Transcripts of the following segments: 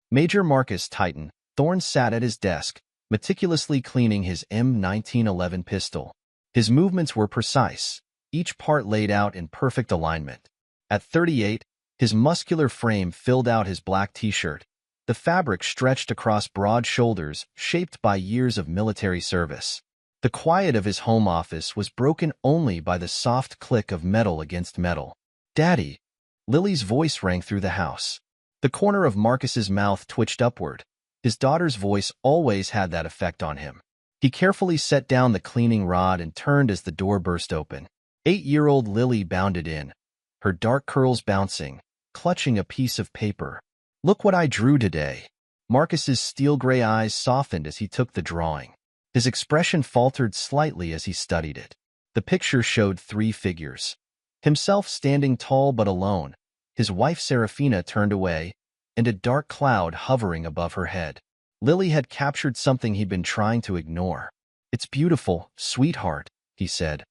Major Marcus Titan Thorne sat at his desk, meticulously cleaning his M1911 pistol. His movements were precise, each part laid out in perfect alignment. At 38, his muscular frame filled out his black t-shirt. The fabric stretched across broad shoulders, shaped by years of military service. The quiet of his home office was broken only by the soft click of metal against metal. "Daddy!" Lily's voice rang through the house. The corner of Marcus's mouth twitched upward. His daughter's voice always had that effect on him. He carefully set down the cleaning rod and turned as the door burst open. 8-year-old Lily bounded in, her dark curls bouncing, clutching a piece of paper. "Look what I drew today." Marcus's steel-gray eyes softened as he took the drawing. His expression faltered slightly as he studied it. The picture showed 3 figures. Himself standing tall but alone, his wife Serafina turned away, and a dark cloud hovering above her head. Lily had captured something he'd been trying to ignore. "It's beautiful, sweetheart," he said,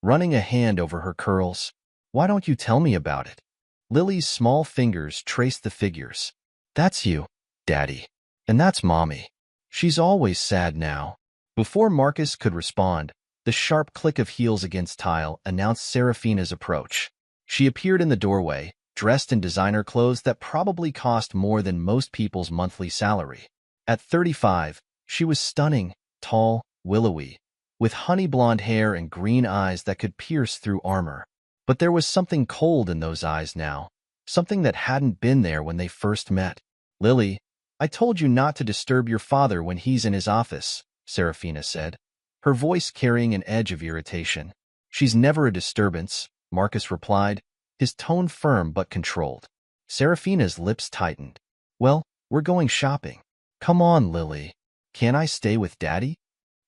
running a hand over her curls. "Why don't you tell me about it?" Lily's small fingers traced the figures. "That's you, Daddy. And that's Mommy. She's always sad now." Before Marcus could respond, the sharp click of heels against tile announced Serafina's approach. She appeared in the doorway, dressed in designer clothes that probably cost more than most people's monthly salary. At 35, she was stunning, tall, willowy, with honey blonde hair and green eyes that could pierce through armor. But there was something cold in those eyes now, something that hadn't been there when they first met. "Lily, I told you not to disturb your father when he's in his office," Serafina said, her voice carrying an edge of irritation. "She's never a disturbance," Marcus replied, his tone firm but controlled. Serafina's lips tightened. "Well, we're going shopping." "Come on, Lily. Can't I stay with Daddy?"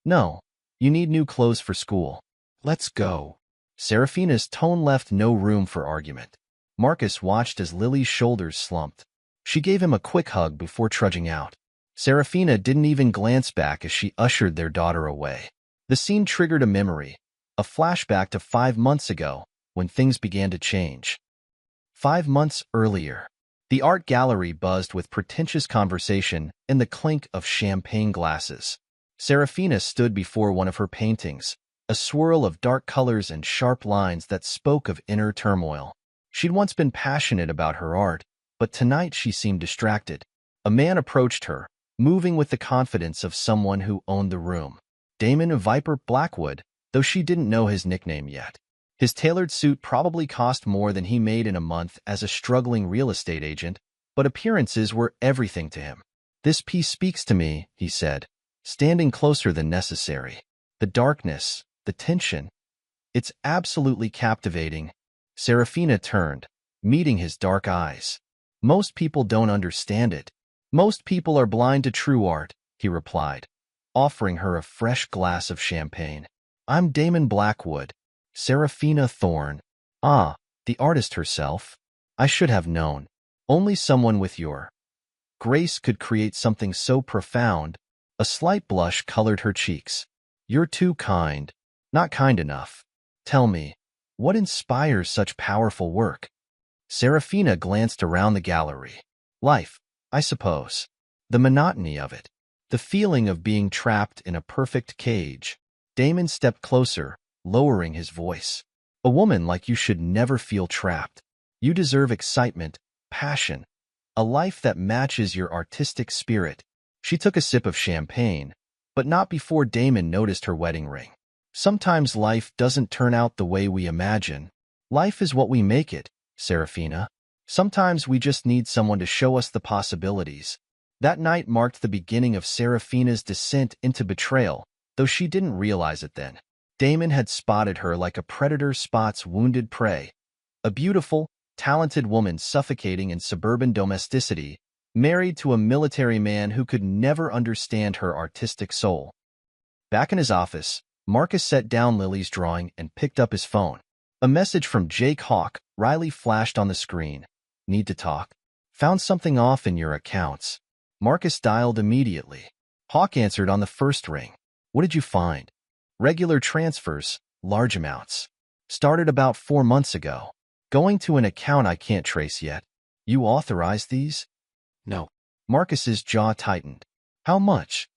"No. You need new clothes for school." "Let's go." Serafina's tone left no room for argument. Marcus watched as Lily's shoulders slumped. She gave him a quick hug before trudging out. Serafina didn't even glance back as she ushered their daughter away. The scene triggered a memory, a flashback to 5 months ago, when things began to change. 5 months earlier, the art gallery buzzed with pretentious conversation and the clink of champagne glasses. Serafina stood before one of her paintings, a swirl of dark colors and sharp lines that spoke of inner turmoil. She'd once been passionate about her art, but tonight she seemed distracted. A man approached her, moving with the confidence of someone who owned the room. Damon Viper Blackwood, though she didn't know his nickname yet. His tailored suit probably cost more than he made in a month as a struggling real estate agent, but appearances were everything to him. "This piece speaks to me," he said, standing closer than necessary. "The darkness, the tension. It's absolutely captivating." Serafina turned, meeting his dark eyes. "Most people don't understand it. Most people are blind to true art," he replied, offering her a fresh glass of champagne. "I'm Damon Blackwood, Serafina Thorne." "Ah, the artist herself. I should have known. Only someone with your grace could create something so profound." A slight blush colored her cheeks. "You're too kind. Not kind enough. Tell me, what inspires such powerful work?" Serafina glanced around the gallery. "Life, I suppose. The monotony of it. The feeling of being trapped in a perfect cage." Damon stepped closer, lowering his voice. "A woman like you should never feel trapped. You deserve excitement, passion, a life that matches your artistic spirit." She took a sip of champagne, but not before Damon noticed her wedding ring. "Sometimes life doesn't turn out the way we imagine. Life is what we make it, Serafina. Sometimes we just need someone to show us the possibilities." That night marked the beginning of Serafina's descent into betrayal, though she didn't realize it then. Damon had spotted her like a predator spots wounded prey. A beautiful, talented woman suffocating in suburban domesticity, married to a military man who could never understand her artistic soul. Back in his office, Marcus set down Lily's drawing and picked up his phone. A message from Jake Hawk Riley flashed on the screen. "Need to talk? Found something off in your accounts." Marcus dialed immediately. Hawk answered on the first ring. "What did you find?" "Regular transfers, large amounts. Started about 4 months ago. Going to an account I can't trace yet." "You authorized these?" No. Marcus's jaw tightened. How much?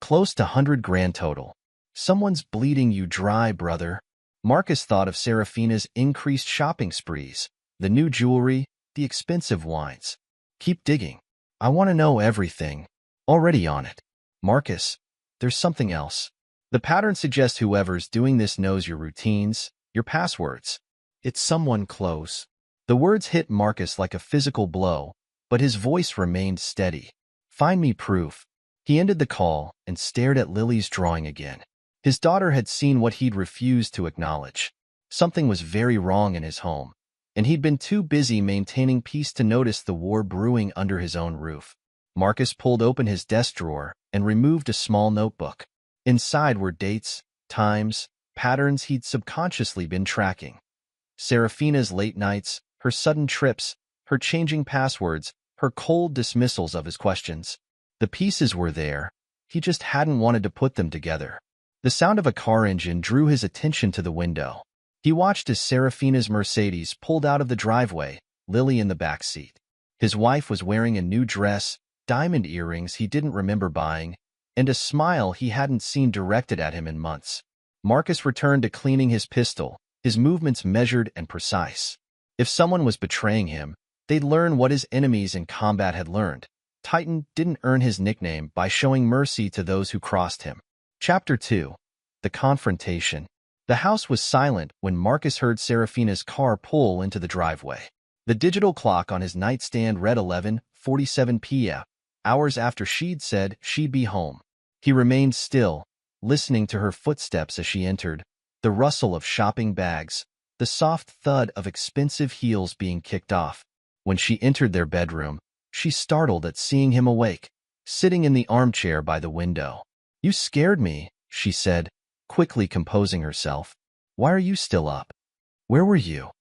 Close to 100 grand total. Someone's bleeding you dry, brother. Marcus thought of Serafina's increased shopping sprees, the new jewelry, the expensive wines. Keep digging. I want to know everything. Already on it. Marcus, there's something else. The pattern suggests whoever's doing this knows your routines, your passwords. It's someone close. The words hit Marcus like a physical blow, but his voice remained steady. Find me proof. He ended the call and stared at Lily's drawing again. His daughter had seen what he'd refused to acknowledge. Something was very wrong in his home, and he'd been too busy maintaining peace to notice the war brewing under his own roof. Marcus pulled open his desk drawer and removed a small notebook. Inside were dates, times, patterns he'd subconsciously been tracking. Serafina's late nights, her sudden trips, her changing passwords, her cold dismissals of his questions. The pieces were there. He just hadn't wanted to put them together. The sound of a car engine drew his attention to the window. He watched as Serafina's Mercedes pulled out of the driveway, Lily in the back seat. His wife was wearing a new dress, diamond earrings he didn't remember buying, and a smile he hadn't seen directed at him in months. Marcus returned to cleaning his pistol, his movements measured and precise. If someone was betraying him, they'd learn what his enemies in combat had learned. Titan didn't earn his nickname by showing mercy to those who crossed him. Chapter 2. The Confrontation. The house was silent when Marcus heard Serafina's car pull into the driveway. The digital clock on his nightstand read 11:47 p.m., hours after she'd said she'd be home. He remained still, listening to her footsteps as she entered, the rustle of shopping bags, the soft thud of expensive heels being kicked off. When she entered their bedroom, she startled at seeing him awake, sitting in the armchair by the window. You scared me, she said, quickly composing herself. Why are you still up? Where were you?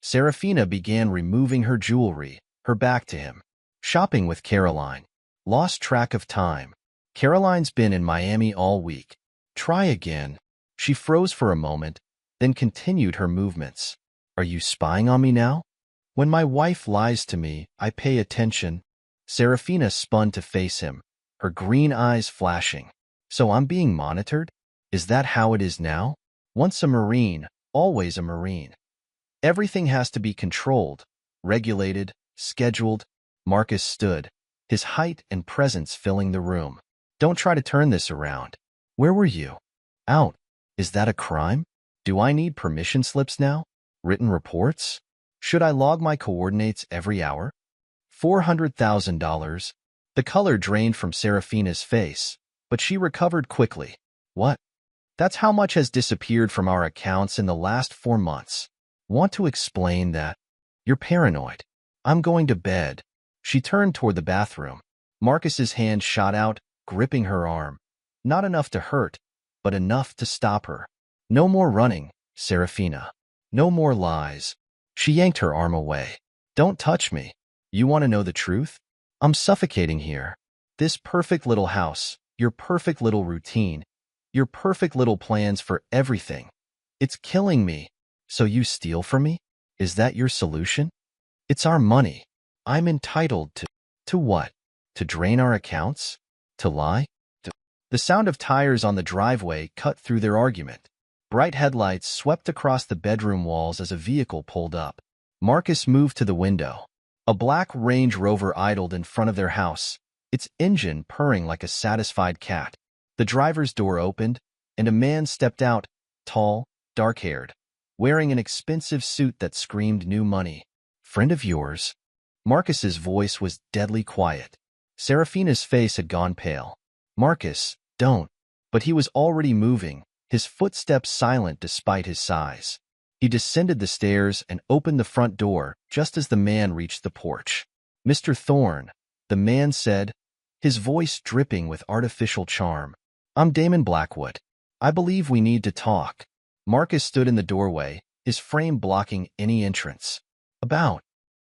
Serafina began removing her jewelry, her back to him. Shopping with Caroline. Lost track of time. Caroline's been in Miami all week. Try again. She froze for a moment, then continued her movements. Are you spying on me now? When my wife lies to me, I pay attention. Serafina spun to face him, her green eyes flashing. So I'm being monitored? Is that how it is now? Once a Marine, always a Marine. Everything has to be controlled, regulated, scheduled. Marcus stood, his height and presence filling the room. Don't try to turn this around. Where were you? Out. Is that a crime? Do I need permission slips now? Written reports? Should I log my coordinates every hour? $400,000. The color drained from Serafina's face, but she recovered quickly. What? That's how much has disappeared from our accounts in the last 4 months. Want to explain that? You're paranoid. I'm going to bed. She turned toward the bathroom. Marcus's hand shot out, gripping her arm. Not enough to hurt, but enough to stop her. No more running, Serafina. No more lies. She yanked her arm away. Don't touch me. You want to know the truth? I'm suffocating here. This perfect little house, your perfect little routine, your perfect little plans for everything. It's killing me. So you steal from me? Is that your solution? It's our money. I'm entitled to... To what? To drain our accounts? To lie? The sound of tires on the driveway cut through their argument. Bright headlights swept across the bedroom walls as a vehicle pulled up. Marcus moved to the window. A black Range Rover idled in front of their house, its engine purring like a satisfied cat. The driver's door opened, and a man stepped out, tall, dark-haired, wearing an expensive suit that screamed new money. Friend of yours? Marcus's voice was deadly quiet. Serafina's face had gone pale. Marcus, don't. But he was already moving, his footsteps silent despite his size. He descended the stairs and opened the front door just as the man reached the porch. Mr. Thorne, the man said, his voice dripping with artificial charm. I'm Damon Blackwood. I believe we need to talk. Marcus stood in the doorway, his frame blocking any entrance. About.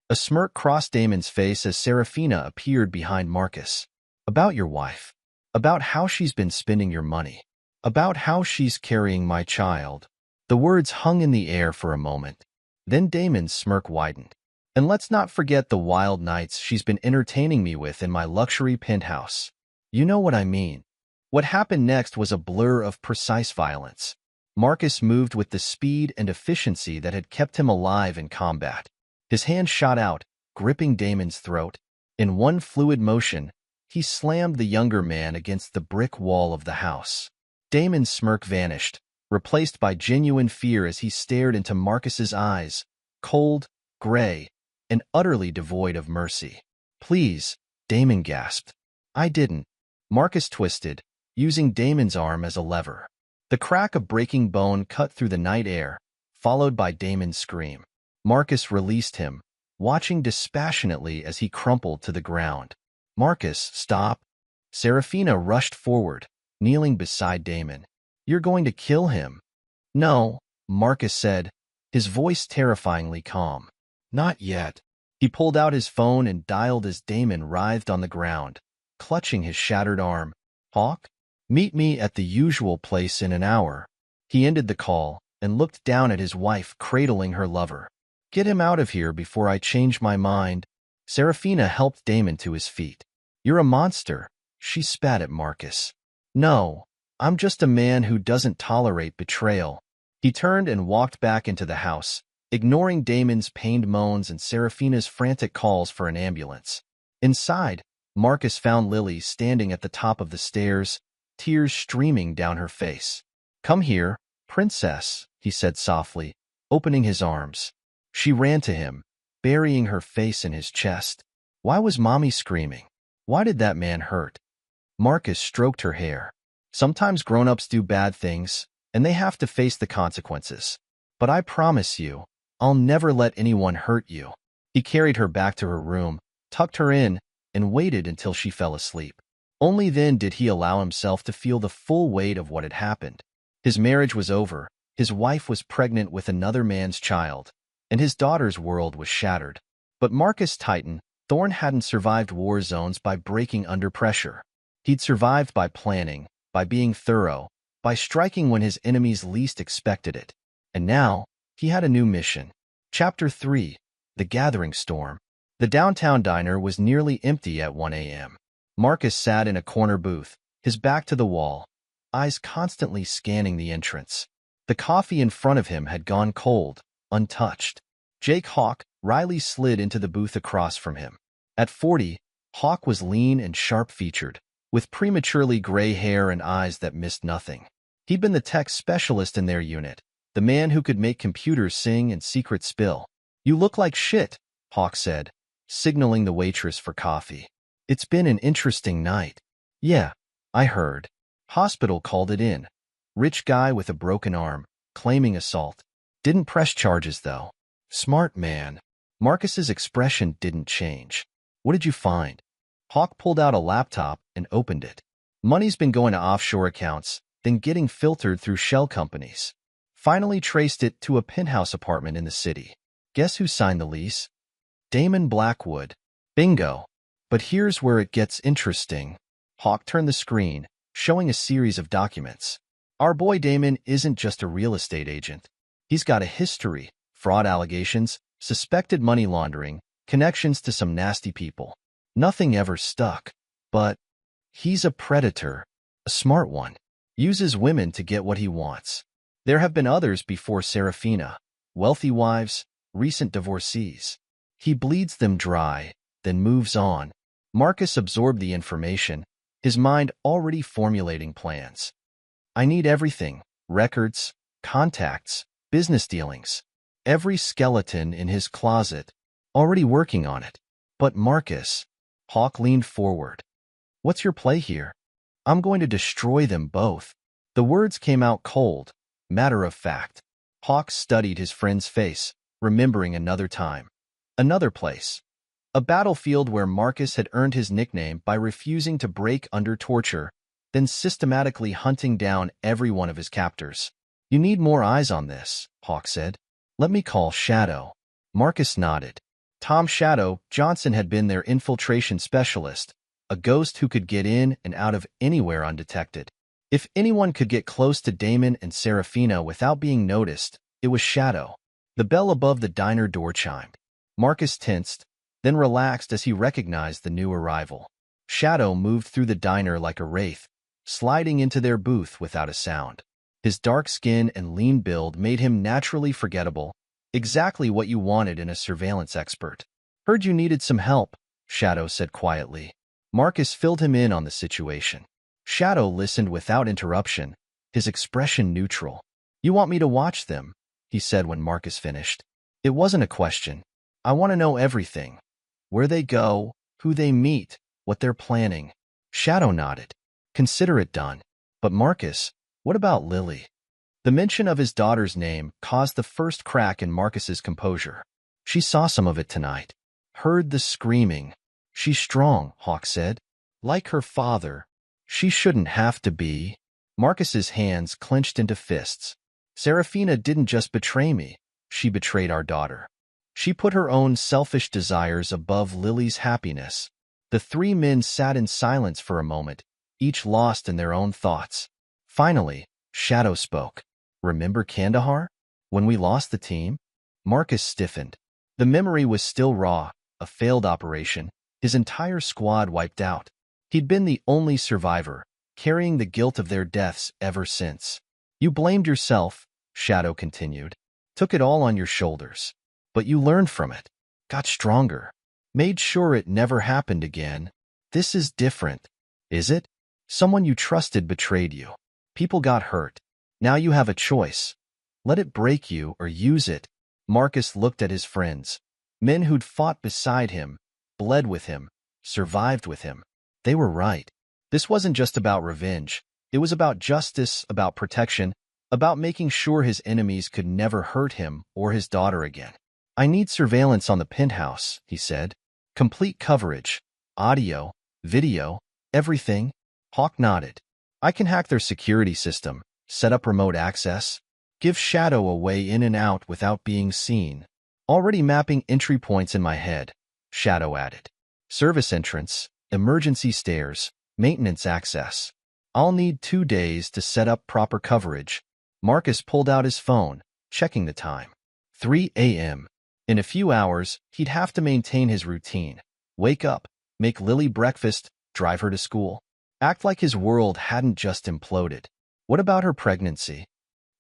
A smirk crossed Damon's face as Serafina appeared behind Marcus. About your wife. About how she's been spending your money. About how she's carrying my child. The words hung in the air for a moment. Then Damon's smirk widened. And let's not forget the wild nights she's been entertaining me with in my luxury penthouse. You know what I mean. What happened next was a blur of precise violence. Marcus moved with the speed and efficiency that had kept him alive in combat. His hand shot out, gripping Damon's throat. In one fluid motion, he slammed the younger man against the brick wall of the house. Damon's smirk vanished, replaced by genuine fear as he stared into Marcus's eyes, cold, gray, and utterly devoid of mercy. "Please," Damon gasped. "I didn't." Marcus twisted, using Damon's arm as a lever. The crack of breaking bone cut through the night air, followed by Damon's scream. Marcus released him, watching dispassionately as he crumpled to the ground. "Marcus, stop!" Serafina rushed forward, kneeling beside Damon. "You're going to kill him." "No," Marcus said, his voice terrifyingly calm. "Not yet." He pulled out his phone and dialed as Damon writhed on the ground, clutching his shattered arm. "Hawk? Meet me at the usual place in an hour." He ended the call and looked down at his wife cradling her lover. "Get him out of here before I change my mind." Serafina helped Damon to his feet. "You're a monster," she spat at Marcus. "No, I'm just a man who doesn't tolerate betrayal." He turned and walked back into the house, ignoring Damon's pained moans and Serafina's frantic calls for an ambulance. Inside, Marcus found Lily standing at the top of the stairs, tears streaming down her face. "Come here, princess," he said softly, opening his arms. She ran to him, burying her face in his chest. "Why was Mommy screaming? Why did that man hurt?" Marcus stroked her hair. "Sometimes grown-ups do bad things, and they have to face the consequences. But I promise you, I'll never let anyone hurt you." He carried her back to her room, tucked her in, and waited until she fell asleep. Only then did he allow himself to feel the full weight of what had happened. His marriage was over, his wife was pregnant with another man's child, and his daughter's world was shattered. But Marcus Titan, Thorn hadn't survived war zones by breaking under pressure. He'd survived by planning, by being thorough, by striking when his enemies least expected it. And now, he had a new mission. Chapter 3: The Gathering Storm. The downtown diner was nearly empty at 1 a.m. Marcus sat in a corner booth, his back to the wall, eyes constantly scanning the entrance. The coffee in front of him had gone cold, untouched. Jake Hawk, Riley slid into the booth across from him. At 40, Hawk was lean and sharp-featured, with prematurely gray hair and eyes that missed nothing. He'd been the tech specialist in their unit, the man who could make computers sing and secrets spill. "You look like shit," Hawk said, signaling the waitress for coffee. "It's been an interesting night." "Yeah, I heard. Hospital called it in. Rich guy with a broken arm, claiming assault. Didn't press charges, though." "Smart man." Marcus's expression didn't change. "What did you find?" Hawk pulled out a laptop and opened it. "Money's been going to offshore accounts, then getting filtered through shell companies. Finally traced it to a penthouse apartment in the city. Guess who signed the lease? Damon Blackwood." "Bingo. But here's where it gets interesting." Hawk turned the screen, showing a series of documents. "Our boy Damon isn't just a real estate agent. He's got a history, fraud allegations, suspected money laundering, connections to some nasty people. Nothing ever stuck. But he's a predator, a smart one. Uses women to get what he wants. There have been others before Serafina, wealthy wives, recent divorcees. He bleeds them dry, then moves on." Marcus absorbed the information, his mind already formulating plans. "I need everything: records, contacts, business dealings. Every skeleton in his closet. Already working on it." "But Marcus," Hawk leaned forward, "what's your play here?" "I'm going to destroy them both." The words came out cold, matter of fact. Hawk studied his friend's face, remembering another time. Another place. A battlefield where Marcus had earned his nickname by refusing to break under torture, then systematically hunting down every one of his captors. "You need more eyes on this," Hawk said. "Let me call Shadow." Marcus nodded. Tom Shadow Johnson had been their infiltration specialist, a ghost who could get in and out of anywhere undetected. If anyone could get close to Damon and Serafina without being noticed, it was Shadow. The bell above the diner door chimed. Marcus tensed, then relaxed as he recognized the new arrival. Shadow moved through the diner like a wraith, sliding into their booth without a sound. His dark skin and lean build made him naturally forgettable, exactly what you wanted in a surveillance expert. "Heard you needed some help," Shadow said quietly. Marcus filled him in on the situation. Shadow listened without interruption, his expression neutral. "You want me to watch them?" he said when Marcus finished. "It wasn't a question. I want to know everything. Where they go, who they meet, what they're planning." Shadow nodded. "Consider it done. But Marcus, what about Lily?" The mention of his daughter's name caused the first crack in Marcus's composure. "She saw some of it tonight. Heard the screaming. She's strong," Hawk said. "Like her father. She shouldn't have to be." Marcus's hands clenched into fists. "Serafina didn't just betray me. She betrayed our daughter. She put her own selfish desires above Lily's happiness." The three men sat in silence for a moment, each lost in their own thoughts. Finally, Shadow spoke. "Remember Kandahar? When we lost the team?" Marcus stiffened. The memory was still raw, a failed operation, his entire squad wiped out. He'd been the only survivor, carrying the guilt of their deaths ever since. "You blamed yourself," Shadow continued. "Took it all on your shoulders. But you learned from it, got stronger, made sure it never happened again. This is different, is it? Someone you trusted betrayed you. People got hurt. Now you have a choice. Let it break you or use it." Marcus looked at his friends, men who'd fought beside him, bled with him, survived with him. They were right. This wasn't just about revenge. It was about justice, about protection, about making sure his enemies could never hurt him or his daughter again. "I need surveillance on the penthouse," he said. "Complete coverage. Audio, video, everything." Hawk nodded. "I can hack their security system, set up remote access, give Shadow a way in and out without being seen. Already mapping entry points in my head," Shadow added. "Service entrance, emergency stairs, maintenance access. I'll need 2 days to set up proper coverage." Marcus pulled out his phone, checking the time. 3 a.m. In a few hours, he'd have to maintain his routine. Wake up, make Lily breakfast, drive her to school. Act like his world hadn't just imploded. "What about her pregnancy?"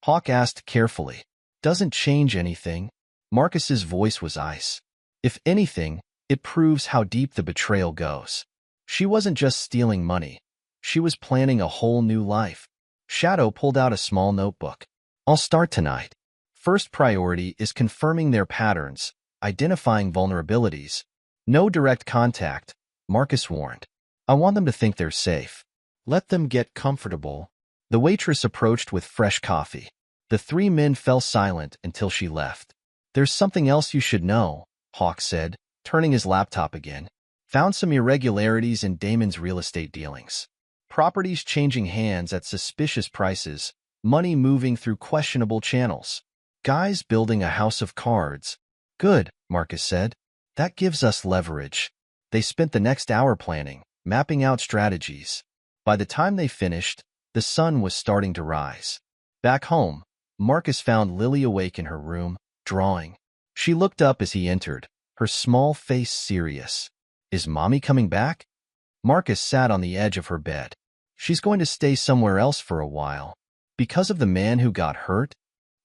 Hawk asked carefully. "Doesn't change anything." Marcus's voice was ice. "If anything, it proves how deep the betrayal goes. She wasn't just stealing money. She was planning a whole new life." Shadow pulled out a small notebook. "I'll start tonight. First priority is confirming their patterns, identifying vulnerabilities. No direct contact," Marcus warned. "I want them to think they're safe. Let them get comfortable." The waitress approached with fresh coffee. The three men fell silent until she left. "There's something else you should know," Hawk said, turning his laptop again. "Found some irregularities in Damon's real estate dealings. Properties changing hands at suspicious prices, money moving through questionable channels. Guys building a house of cards." "Good," Marcus said. "That gives us leverage." They spent the next hour planning, mapping out strategies. By the time they finished, the sun was starting to rise. Back home, Marcus found Lily awake in her room, drawing. She looked up as he entered, her small face serious. "Is Mommy coming back?" Marcus sat on the edge of her bed. "She's going to stay somewhere else for a while." "Because of the man who got hurt?"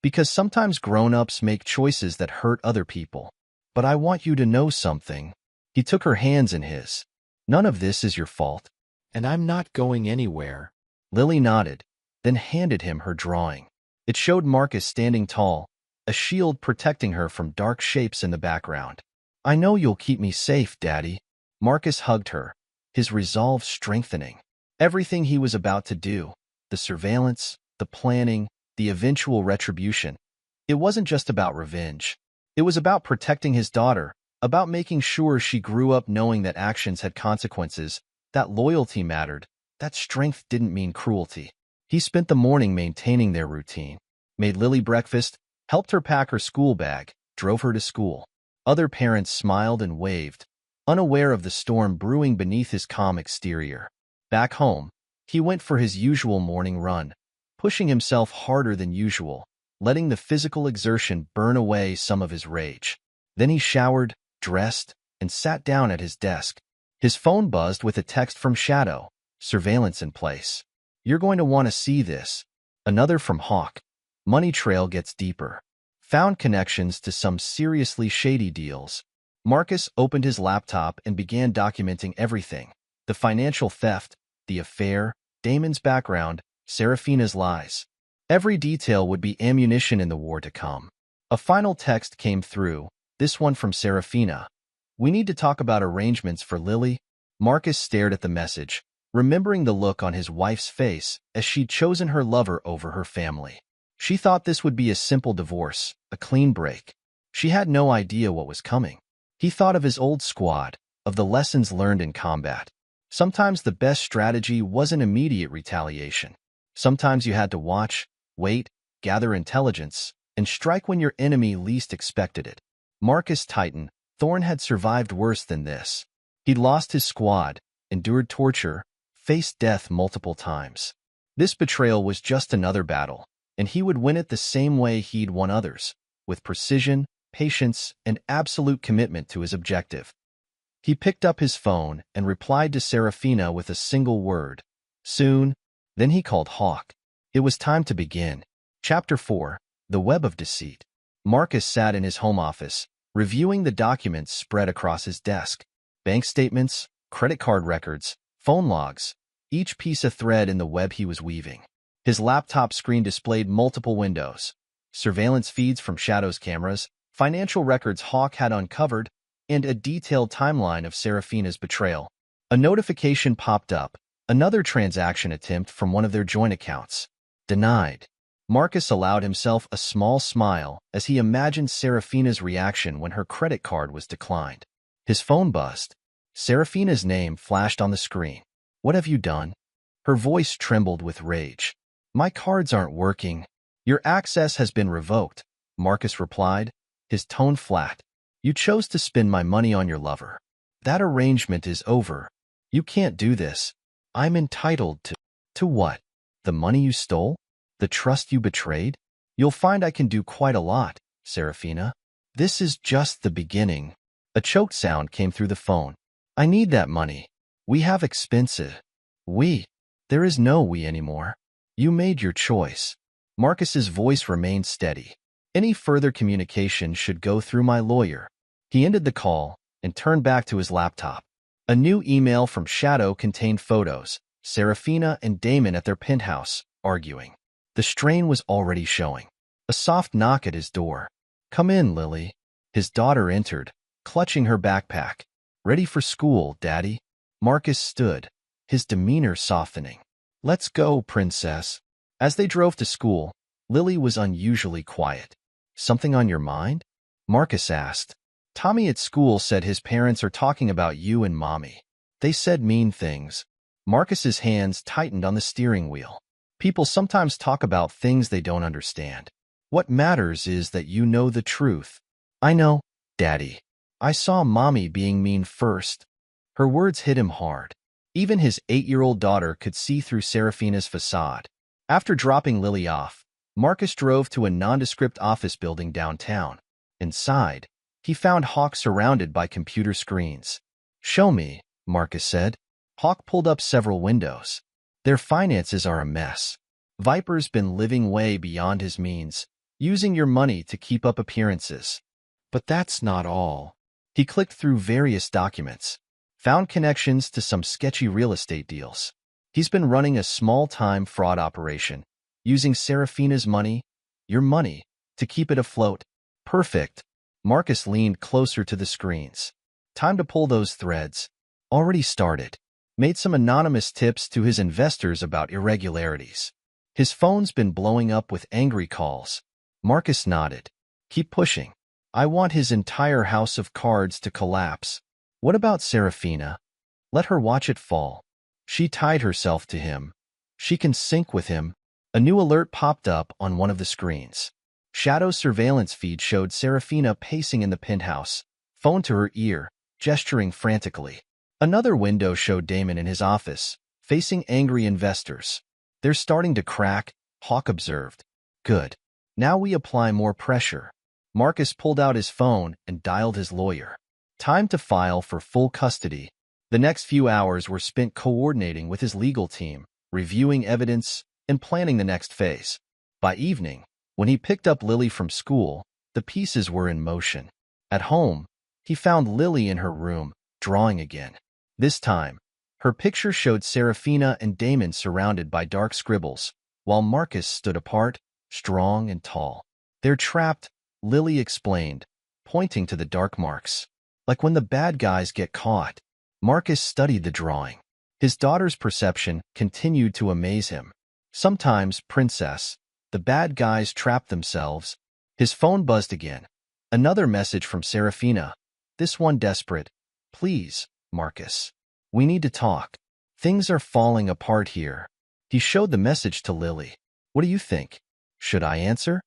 "Because sometimes grown-ups make choices that hurt other people. But I want you to know something." He took her hands in his. "None of this is your fault. And I'm not going anywhere." Lily nodded, then handed him her drawing. It showed Marcus standing tall, a shield protecting her from dark shapes in the background. "I know you'll keep me safe, Daddy." Marcus hugged her, his resolve strengthening. Everything he was about to do, the surveillance, the planning, the eventual retribution, it wasn't just about revenge. It was about protecting his daughter, about making sure she grew up knowing that actions had consequences, that loyalty mattered, that strength didn't mean cruelty. He spent the morning maintaining their routine, made Lily breakfast, helped her pack her school bag, drove her to school. Other parents smiled and waved, unaware of the storm brewing beneath his calm exterior. Back home, he went for his usual morning run, pushing himself harder than usual, letting the physical exertion burn away some of his rage. Then he showered, dressed, and sat down at his desk. His phone buzzed with a text from Shadow. Surveillance in place. You're going to want to see this. Another from Hawk. Money trail gets deeper. Found connections to some seriously shady deals. Marcus opened his laptop and began documenting everything. The financial theft, the affair, Damon's background, Serafina's lies. Every detail would be ammunition in the war to come. A final text came through, this one from Serafina. We need to talk about arrangements for Lily. Marcus stared at the message, remembering the look on his wife's face as she'd chosen her lover over her family. She thought this would be a simple divorce, a clean break. She had no idea what was coming. He thought of his old squad, of the lessons learned in combat. Sometimes the best strategy wasn't immediate retaliation. Sometimes you had to watch, wait, gather intelligence, and strike when your enemy least expected it. Marcus tightened. Thorn had survived worse than this. He'd lost his squad, endured torture, faced death multiple times. This betrayal was just another battle, and he would win it the same way he'd won others, with precision, patience, and absolute commitment to his objective. He picked up his phone and replied to Serafina with a single word. Soon. Then he called Hawk. It was time to begin. Chapter 4. The Web of Deceit. Marcus sat in his home office, reviewing the documents spread across his desk. Bank statements, credit card records, phone logs, each piece a thread in the web he was weaving. His laptop screen displayed multiple windows, surveillance feeds from Shadow's cameras, financial records Hawk had uncovered, and a detailed timeline of Serafina's betrayal. A notification popped up, another transaction attempt from one of their joint accounts. Denied. Marcus allowed himself a small smile as he imagined Serafina's reaction when her credit card was declined. His phone buzzed. Serafina's name flashed on the screen. What have you done? Her voice trembled with rage. My cards aren't working. Your access has been revoked, Marcus replied, his tone flat. You chose to spend my money on your lover. That arrangement is over. You can't do this. I'm entitled to... To what? The money you stole? The trust you betrayed? You'll find I can do quite a lot, Serafina. This is just the beginning. A choked sound came through the phone. I need that money. We have expenses. We. There is no we anymore. You made your choice. Marcus's voice remained steady. Any further communication should go through my lawyer. He ended the call and turned back to his laptop. A new email from Shadow contained photos, Serafina and Damon at their penthouse, arguing. The strain was already showing. A soft knock at his door. Come in, Lily. His daughter entered, clutching her backpack. Ready for school, Daddy? Marcus stood, his demeanor softening. Let's go, princess. As they drove to school, Lily was unusually quiet. Something on your mind? Marcus asked. Tommy at school said his parents are talking about you and Mommy. They said mean things. Marcus's hands tightened on the steering wheel. People sometimes talk about things they don't understand. What matters is that you know the truth. I know, Daddy. I saw Mommy being mean first. Her words hit him hard. Even his 8-year-old daughter could see through Serafina's facade. After dropping Lily off, Marcus drove to a nondescript office building downtown. Inside, he found Hawk surrounded by computer screens. Show me, Marcus said. Hawk pulled up several windows. Their finances are a mess. Viper's been living way beyond his means, using your money to keep up appearances. But that's not all. He clicked through various documents, found connections to some sketchy real estate deals. He's been running a small-time fraud operation, using Serafina's money, your money, to keep it afloat. Perfect. Marcus leaned closer to the screens. Time to pull those threads. Already started. Made some anonymous tips to his investors about irregularities. His phone's been blowing up with angry calls. Marcus nodded. Keep pushing. I want his entire house of cards to collapse. What about Serafina? Let her watch it fall. She tied herself to him. She can sync with him. A new alert popped up on one of the screens. Shadow's surveillance feed showed Serafina pacing in the penthouse, phone to her ear, gesturing frantically. Another window showed Damon in his office, facing angry investors. They're starting to crack, Hawk observed. Good. Now we apply more pressure. Marcus pulled out his phone and dialed his lawyer. Time to file for full custody. The next few hours were spent coordinating with his legal team, reviewing evidence, and planning the next phase. By evening, when he picked up Lily from school, the pieces were in motion. At home, he found Lily in her room, drawing again. This time, her picture showed Serafina and Damon surrounded by dark scribbles, while Marcus stood apart, strong and tall. "They're trapped," Lily explained, pointing to the dark marks. "Like when the bad guys get caught." Marcus studied the drawing. His daughter's perception continued to amaze him. "Sometimes, Princess, the bad guys trap themselves." His phone buzzed again. Another message from Serafina. This one desperate. "Please, Marcus. We need to talk. Things are falling apart here." He showed the message to Lily. "What do you think? Should I answer?"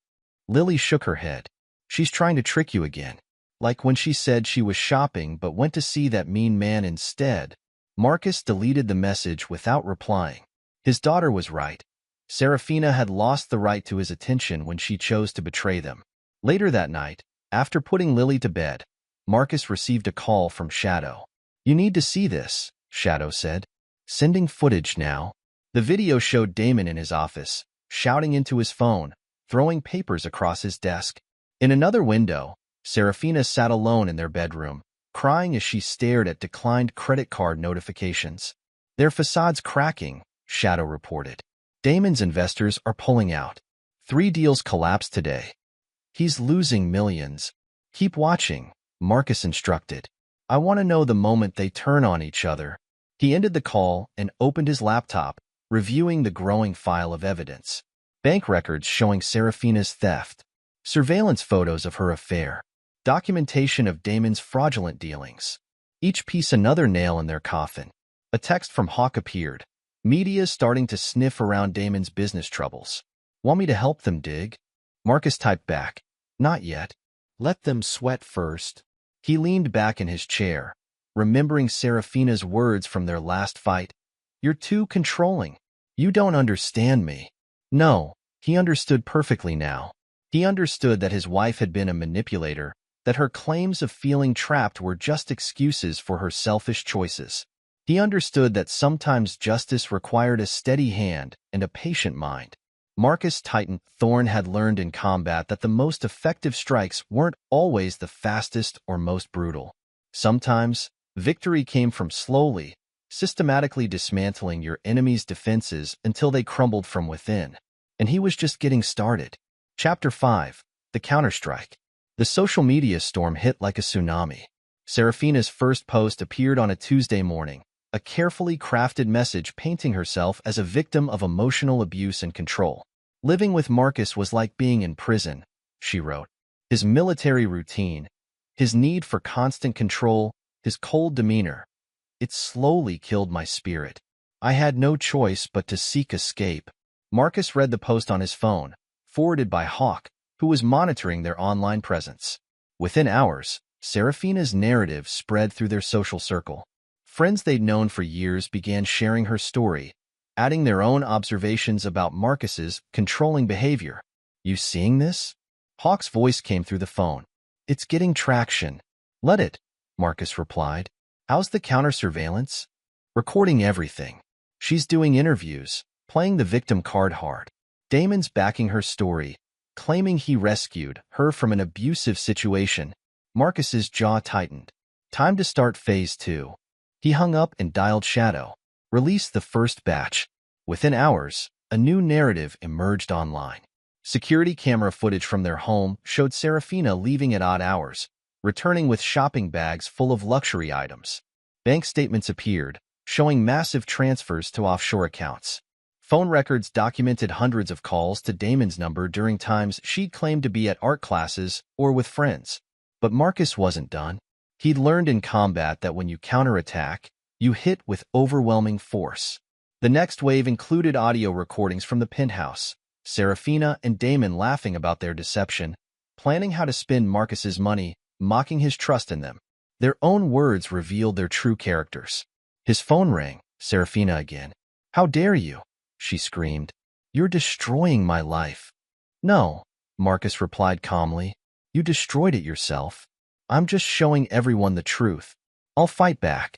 Lily shook her head. "She's trying to trick you again. Like when she said she was shopping but went to see that mean man instead." Marcus deleted the message without replying. His daughter was right. Serafina had lost the right to his attention when she chose to betray them. Later that night, after putting Lily to bed, Marcus received a call from Shadow. "You need to see this," Shadow said. "Sending footage now." The video showed Damon in his office, shouting into his phone, throwing papers across his desk. In another window, Serafina sat alone in their bedroom, crying as she stared at declined credit card notifications. "Their facade's cracking," Shadow reported. "Damon's investors are pulling out. 3 deals collapsed today. He's losing millions." "Keep watching," Marcus instructed. "I want to know the moment they turn on each other." He ended the call and opened his laptop, reviewing the growing file of evidence. Bank records showing Serafina's theft, surveillance photos of her affair, documentation of Damon's fraudulent dealings. Each piece another nail in their coffin. A text from Hawk appeared. "Media's starting to sniff around Damon's business troubles. Want me to help them dig?" Marcus typed back, "Not yet. Let them sweat first." He leaned back in his chair, remembering Serafina's words from their last fight. "You're too controlling. You don't understand me." No, he understood perfectly now. He understood that his wife had been a manipulator, that her claims of feeling trapped were just excuses for her selfish choices. He understood that sometimes justice required a steady hand and a patient mind. Marcus Titan Thorne had learned in combat that the most effective strikes weren't always the fastest or most brutal. Sometimes, victory came from slowly, systematically dismantling your enemy's defenses until they crumbled from within. And he was just getting started. Chapter 5. The Counterstrike. The social media storm hit like a tsunami. Serafina's first post appeared on a Tuesday morning, a carefully crafted message painting herself as a victim of emotional abuse and control. "Living with Marcus was like being in prison," she wrote. "His military routine, his need for constant control, his cold demeanor. It slowly killed my spirit. I had no choice but to seek escape." Marcus read the post on his phone, forwarded by Hawk, who was monitoring their online presence. Within hours, Serafina's narrative spread through their social circle. Friends they'd known for years began sharing her story, adding their own observations about Marcus's controlling behavior. "You seeing this?" Hawk's voice came through the phone. "It's getting traction." "Let it," Marcus replied. "How's the counter-surveillance?" "Recording everything. She's doing interviews, playing the victim card hard. Damon's backing her story, claiming he rescued her from an abusive situation." Marcus's jaw tightened. Time to start phase 2. He hung up and dialed Shadow. "Release the first batch." Within hours, a new narrative emerged online. Security camera footage from their home showed Serafina leaving at odd hours, returning with shopping bags full of luxury items. Bank statements appeared, showing massive transfers to offshore accounts. Phone records documented hundreds of calls to Damon's number during times she'd claimed to be at art classes or with friends. But Marcus wasn't done. He'd learned in combat that when you counterattack, you hit with overwhelming force. The next wave included audio recordings from the penthouse, Serafina and Damon laughing about their deception, planning how to spend Marcus's money, mocking his trust in them. Their own words revealed their true characters. His phone rang, Serafina again. "How dare you?" she screamed. "You're destroying my life." "No," Marcus replied calmly. "You destroyed it yourself." I'm just showing everyone the truth. I'll fight back.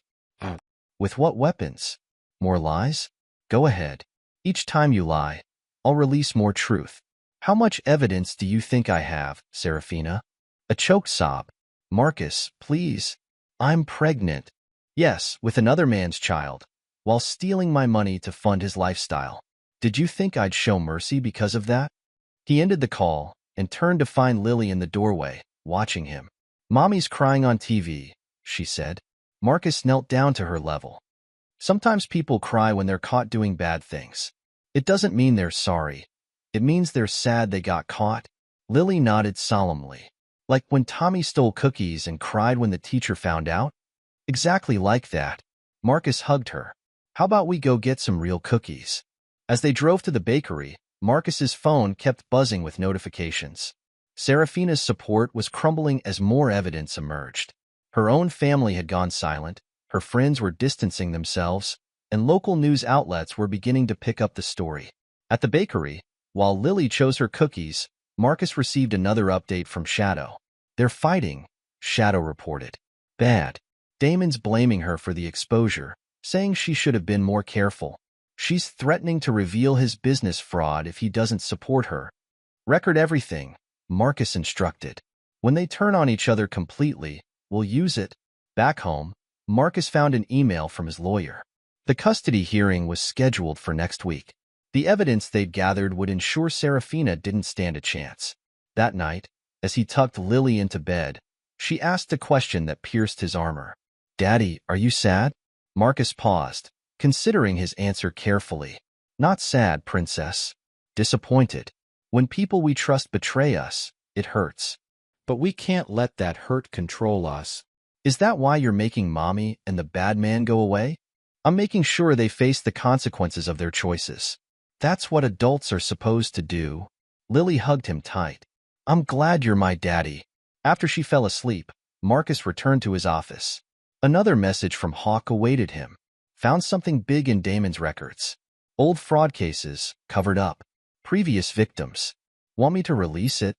With what weapons? More lies? Go ahead. Each time you lie, I'll release more truth. How much evidence do you think I have, Serafina? A choked sob. Marcus, please. I'm pregnant. Yes, with another man's child, while stealing my money to fund his lifestyle. Did you think I'd show mercy because of that? He ended the call and turned to find Lily in the doorway, watching him. Mommy's crying on TV, she said. Marcus knelt down to her level. Sometimes people cry when they're caught doing bad things. It doesn't mean they're sorry. It means they're sad they got caught. Lily nodded solemnly. Like when Tommy stole cookies and cried when the teacher found out? Exactly like that. Marcus hugged her. How about we go get some real cookies? As they drove to the bakery, Marcus's phone kept buzzing with notifications. Serafina's support was crumbling as more evidence emerged. Her own family had gone silent, her friends were distancing themselves, and local news outlets were beginning to pick up the story. At the bakery, while Lily chose her cookies, Marcus received another update from Shadow. They're fighting, Shadow reported. Bad. Damon's blaming her for the exposure, saying she should have been more careful. She's threatening to reveal his business fraud if he doesn't support her. Record everything, Marcus instructed. When they turn on each other completely, we'll use it. Back home, Marcus found an email from his lawyer. The custody hearing was scheduled for next week. The evidence they'd gathered would ensure Serafina didn't stand a chance. That night, as he tucked Lily into bed, she asked a question that pierced his armor. Daddy, are you sad? Marcus paused, considering his answer carefully. Not sad, princess. Disappointed. When people we trust betray us, it hurts. But we can't let that hurt control us. Is that why you're making Mommy and the bad man go away? I'm making sure they face the consequences of their choices. That's what adults are supposed to do. Lily hugged him tight. I'm glad you're my daddy. After she fell asleep, Marcus returned to his office. Another message from Hawk awaited him. Found something big in Damon's records. Old fraud cases, covered up. Previous victims. Want me to release it?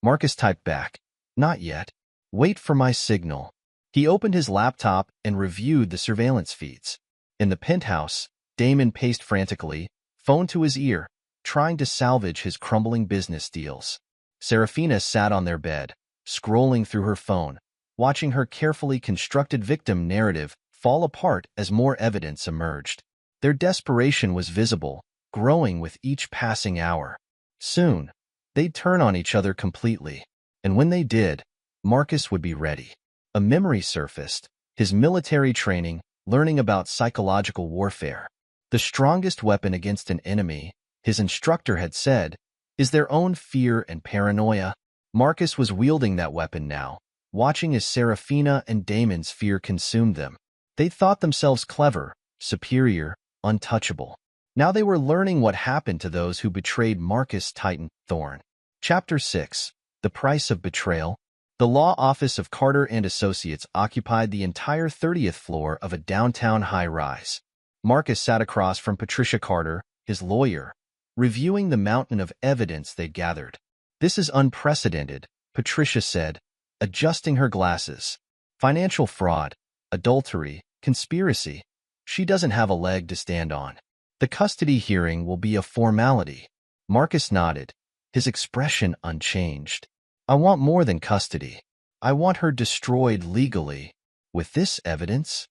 Marcus typed back. Not yet. Wait for my signal. He opened his laptop and reviewed the surveillance feeds. In the penthouse, Damon paced frantically, phone to his ear, trying to salvage his crumbling business deals. Serafina sat on their bed, scrolling through her phone, watching her carefully constructed victim narrative fall apart as more evidence emerged. Their desperation was visible, growing with each passing hour. Soon, they'd turn on each other completely, and when they did, Marcus would be ready. A memory surfaced, his military training, learning about psychological warfare. The strongest weapon against an enemy, his instructor had said, is their own fear and paranoia. Marcus was wielding that weapon now, watching as Serafina and Damon's fear consumed them. They thought themselves clever, superior, untouchable. Now they were learning what happened to those who betrayed Marcus Titan Thorn. Chapter 6. The Price of Betrayal. The law office of Carter and Associates occupied the entire 30th floor of a downtown high-rise. Marcus sat across from Patricia Carter, his lawyer, reviewing the mountain of evidence they'd gathered. This is unprecedented, Patricia said, adjusting her glasses. Financial fraud, adultery, conspiracy. She doesn't have a leg to stand on. The custody hearing will be a formality. Marcus nodded, his expression unchanged. I want more than custody. I want her destroyed legally. With this evidence?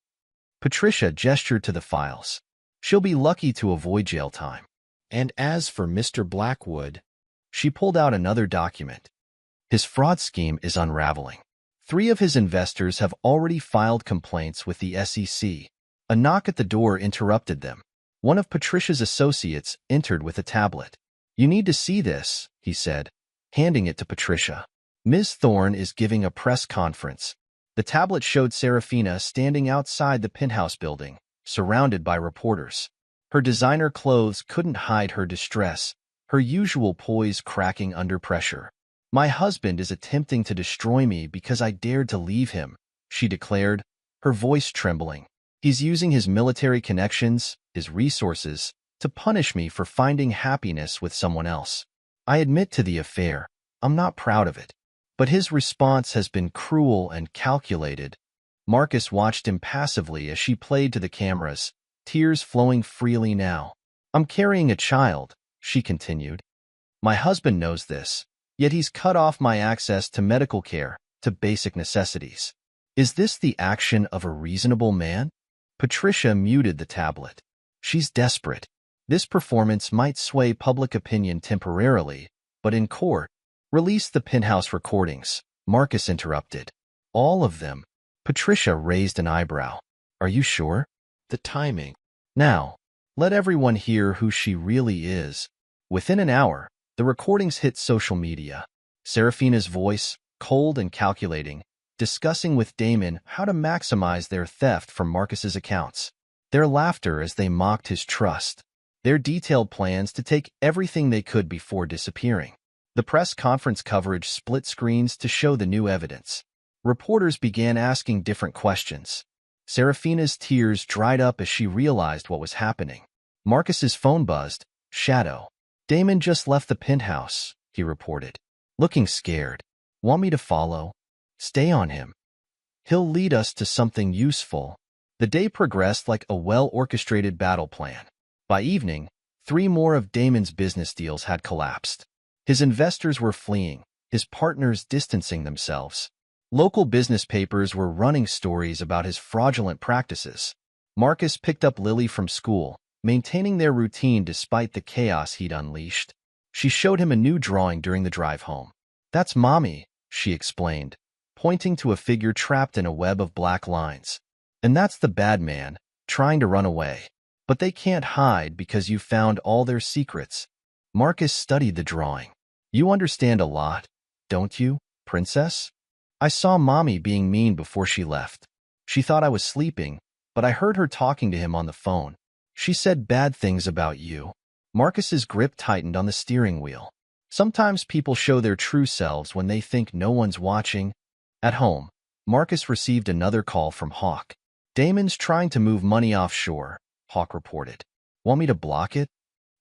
Patricia gestured to the files. She'll be lucky to avoid jail time. And as for Mr. Blackwood, she pulled out another document. His fraud scheme is unraveling. 3 of his investors have already filed complaints with the SEC. A knock at the door interrupted them. One of Patricia's associates entered with a tablet. You need to see this, he said, handing it to Patricia. Ms. Thorne is giving a press conference. The tablet showed Serafina standing outside the penthouse building, surrounded by reporters. Her designer clothes couldn't hide her distress, her usual poise cracking under pressure. My husband is attempting to destroy me because I dared to leave him, she declared, her voice trembling. He's using his military connections, his resources, to punish me for finding happiness with someone else. I admit to the affair. I'm not proud of it. But his response has been cruel and calculated. Marcus watched impassively as she played to the cameras, tears flowing freely now. I'm carrying a child, she continued. My husband knows this, yet he's cut off my access to medical care, to basic necessities. Is this the action of a reasonable man? Patricia muted the tablet. She's desperate. This performance might sway public opinion temporarily, but in court, release the penthouse recordings, Marcus interrupted. All of them. Patricia raised an eyebrow. Are you sure? The timing. Now, let everyone hear who she really is. Within an hour, the recordings hit social media. Serafina's voice, cold and calculating, discussing with Damon how to maximize their theft from Marcus's accounts. Their laughter as they mocked his trust. Their detailed plans to take everything they could before disappearing. The press conference coverage split screens to show the new evidence. Reporters began asking different questions. Serafina's tears dried up as she realized what was happening. Marcus's phone buzzed. Shadow. Damon just left the penthouse, he reported. Looking scared. Want me to follow? Stay on him. He'll lead us to something useful. The day progressed like a well-orchestrated battle plan. By evening, 3 more of Damon's business deals had collapsed. His investors were fleeing, his partners distancing themselves. Local business papers were running stories about his fraudulent practices. Marcus picked up Lily from school, maintaining their routine despite the chaos he'd unleashed. She showed him a new drawing during the drive home. That's Mommy, she explained, pointing to a figure trapped in a web of black lines. And that's the bad man, trying to run away. But they can't hide because you found all their secrets. Marcus studied the drawing. You understand a lot, don't you, princess? I saw Mommy being mean before she left. She thought I was sleeping, but I heard her talking to him on the phone. She said bad things about you. Marcus's grip tightened on the steering wheel. Sometimes people show their true selves when they think no one's watching. At home, Marcus received another call from Hawk. Damon's trying to move money offshore, Hawk reported. Want me to block it?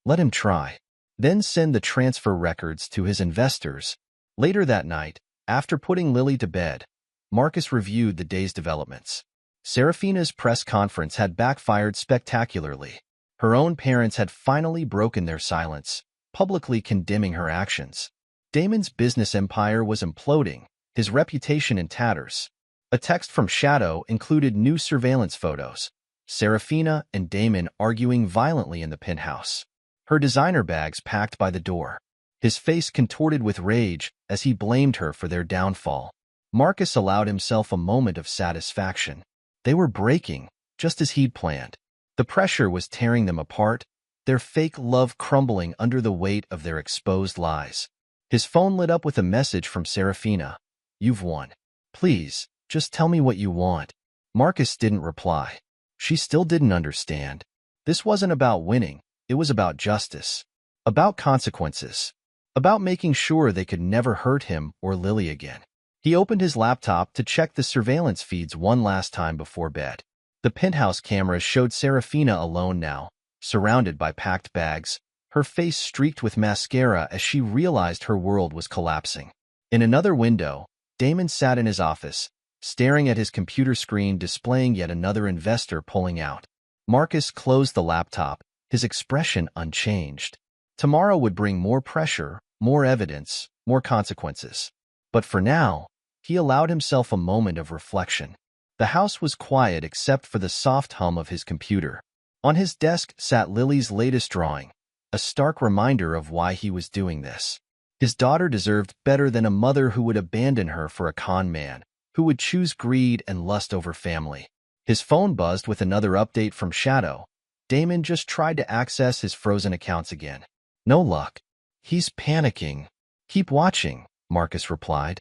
Let him try. Then send the transfer records to his investors. Later that night, after putting Lily to bed, Marcus reviewed the day's developments. Serafina's press conference had backfired spectacularly. Her own parents had finally broken their silence, publicly condemning her actions. Damon's business empire was imploding, his reputation in tatters. A text from Shadow included new surveillance photos. Serafina and Damon arguing violently in the penthouse. Her designer bags packed by the door. His face contorted with rage as he blamed her for their downfall. Marcus allowed himself a moment of satisfaction. They were breaking, just as he'd planned. The pressure was tearing them apart, their fake love crumbling under the weight of their exposed lies. His phone lit up with a message from Serafina. You've won. Please, just tell me what you want. Marcus didn't reply. She still didn't understand. This wasn't about winning, it was about justice. About consequences. About making sure they could never hurt him or Lily again. He opened his laptop to check the surveillance feeds one last time before bed. The penthouse cameras showed Serafina alone now, surrounded by packed bags, her face streaked with mascara as she realized her world was collapsing. In another window, Damon sat in his office, staring at his computer screen displaying yet another investor pulling out. Marcus closed the laptop, his expression unchanged. Tomorrow would bring more pressure, more evidence, more consequences. But for now, he allowed himself a moment of reflection. The house was quiet except for the soft hum of his computer. On his desk sat Lily's latest drawing, a stark reminder of why he was doing this. His daughter deserved better than a mother who would abandon her for a con man, who would choose greed and lust over family. His phone buzzed with another update from Shadow. Damon just tried to access his frozen accounts again. No luck. He's panicking. Keep watching, Marcus replied.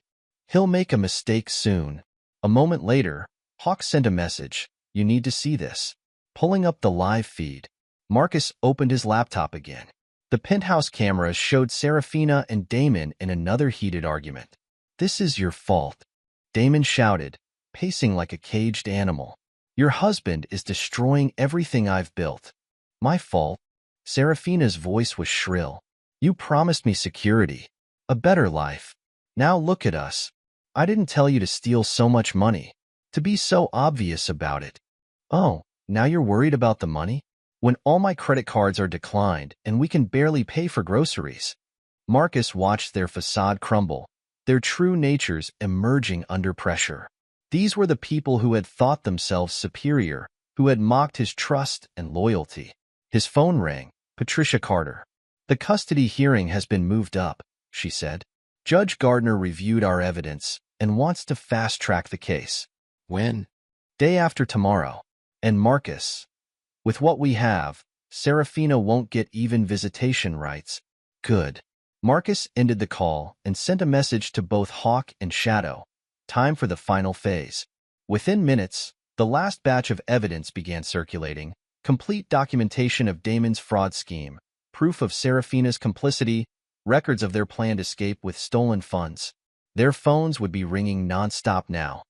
He'll make a mistake soon. A moment later, Hawk sent a message. You need to see this. Pulling up the live feed, Marcus opened his laptop again. The penthouse cameras showed Serafina and Damon in another heated argument. This is your fault, Damon shouted, pacing like a caged animal. Your husband is destroying everything I've built. My fault? Serafina's voice was shrill. You promised me security, a better life. Now look at us. I didn't tell you to steal so much money, to be so obvious about it. Oh, now you're worried about the money? When all my credit cards are declined and we can barely pay for groceries. Marcus watched their facade crumble, their true natures emerging under pressure. These were the people who had thought themselves superior, who had mocked his trust and loyalty. His phone rang. Patricia Carter. The custody hearing has been moved up, she said. Judge Gardner reviewed our evidence and wants to fast-track the case. When? Day after tomorrow. And Marcus, with what we have, Serafina won't get even visitation rights. Good. Marcus ended the call and sent a message to both Hawk and Shadow. Time for the final phase. Within minutes, the last batch of evidence began circulating. Complete documentation of Damon's fraud scheme, proof of Serafina's complicity, records of their planned escape with stolen funds. Their phones would be ringing non-stop now.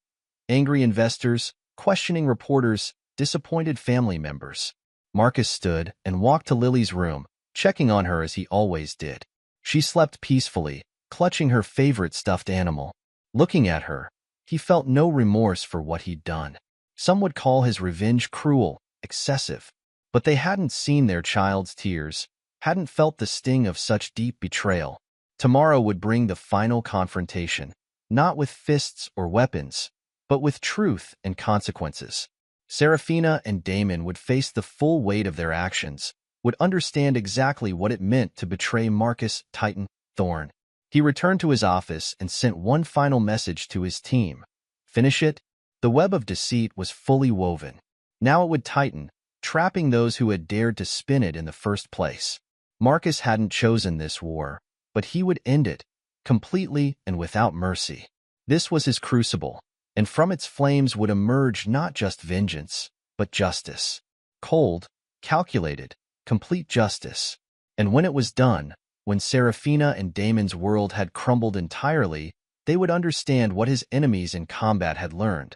Angry investors, questioning reporters, disappointed family members. Marcus stood and walked to Lily's room, checking on her as he always did. She slept peacefully, clutching her favorite stuffed animal. Looking at her, he felt no remorse for what he'd done. Some would call his revenge cruel, excessive. But they hadn't seen their child's tears, hadn't felt the sting of such deep betrayal. Tomorrow would bring the final confrontation, not with fists or weapons, but with truth and consequences. Serafina and Damon would face the full weight of their actions, would understand exactly what it meant to betray Marcus Titan Thorn. He returned to his office and sent one final message to his team. Finish it? The web of deceit was fully woven. Now it would tighten, trapping those who had dared to spin it in the first place. Marcus hadn't chosen this war, but he would end it, completely and without mercy. This was his crucible, and from its flames would emerge not just vengeance, but justice. Cold, calculated, complete justice. And when it was done, when Serafina and Damon's world had crumbled entirely, they would understand what his enemies in combat had learned.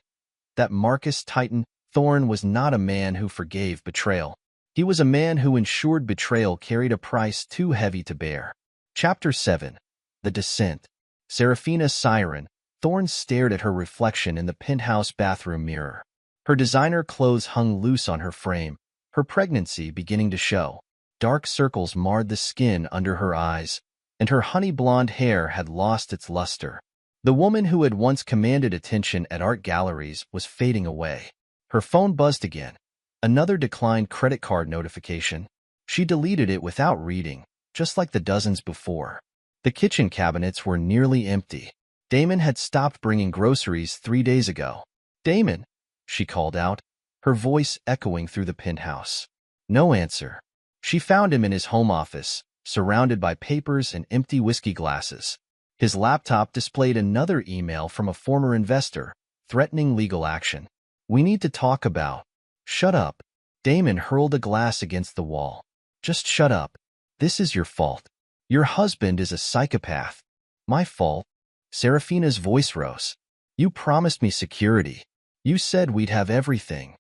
That Marcus Titan Thorn was not a man who forgave betrayal. He was a man who ensured betrayal carried a price too heavy to bear. Chapter 7. The Descent. Serafina's siren, Thorn stared at her reflection in the penthouse bathroom mirror. Her designer clothes hung loose on her frame, her pregnancy beginning to show. Dark circles marred the skin under her eyes, and her honey-blonde hair had lost its luster. The woman who had once commanded attention at art galleries was fading away. Her phone buzzed again. Another declined credit card notification. She deleted it without reading, just like the dozens before. The kitchen cabinets were nearly empty. Damon had stopped bringing groceries 3 days ago. Damon, she called out, her voice echoing through the penthouse. No answer. She found him in his home office, surrounded by papers and empty whiskey glasses. His laptop displayed another email from a former investor, threatening legal action. We need to talk about. Shut up. Damon hurled a glass against the wall. Just shut up. This is your fault. Your husband is a psychopath. My fault. Serafina's voice rose. You promised me security. You said we'd have everything.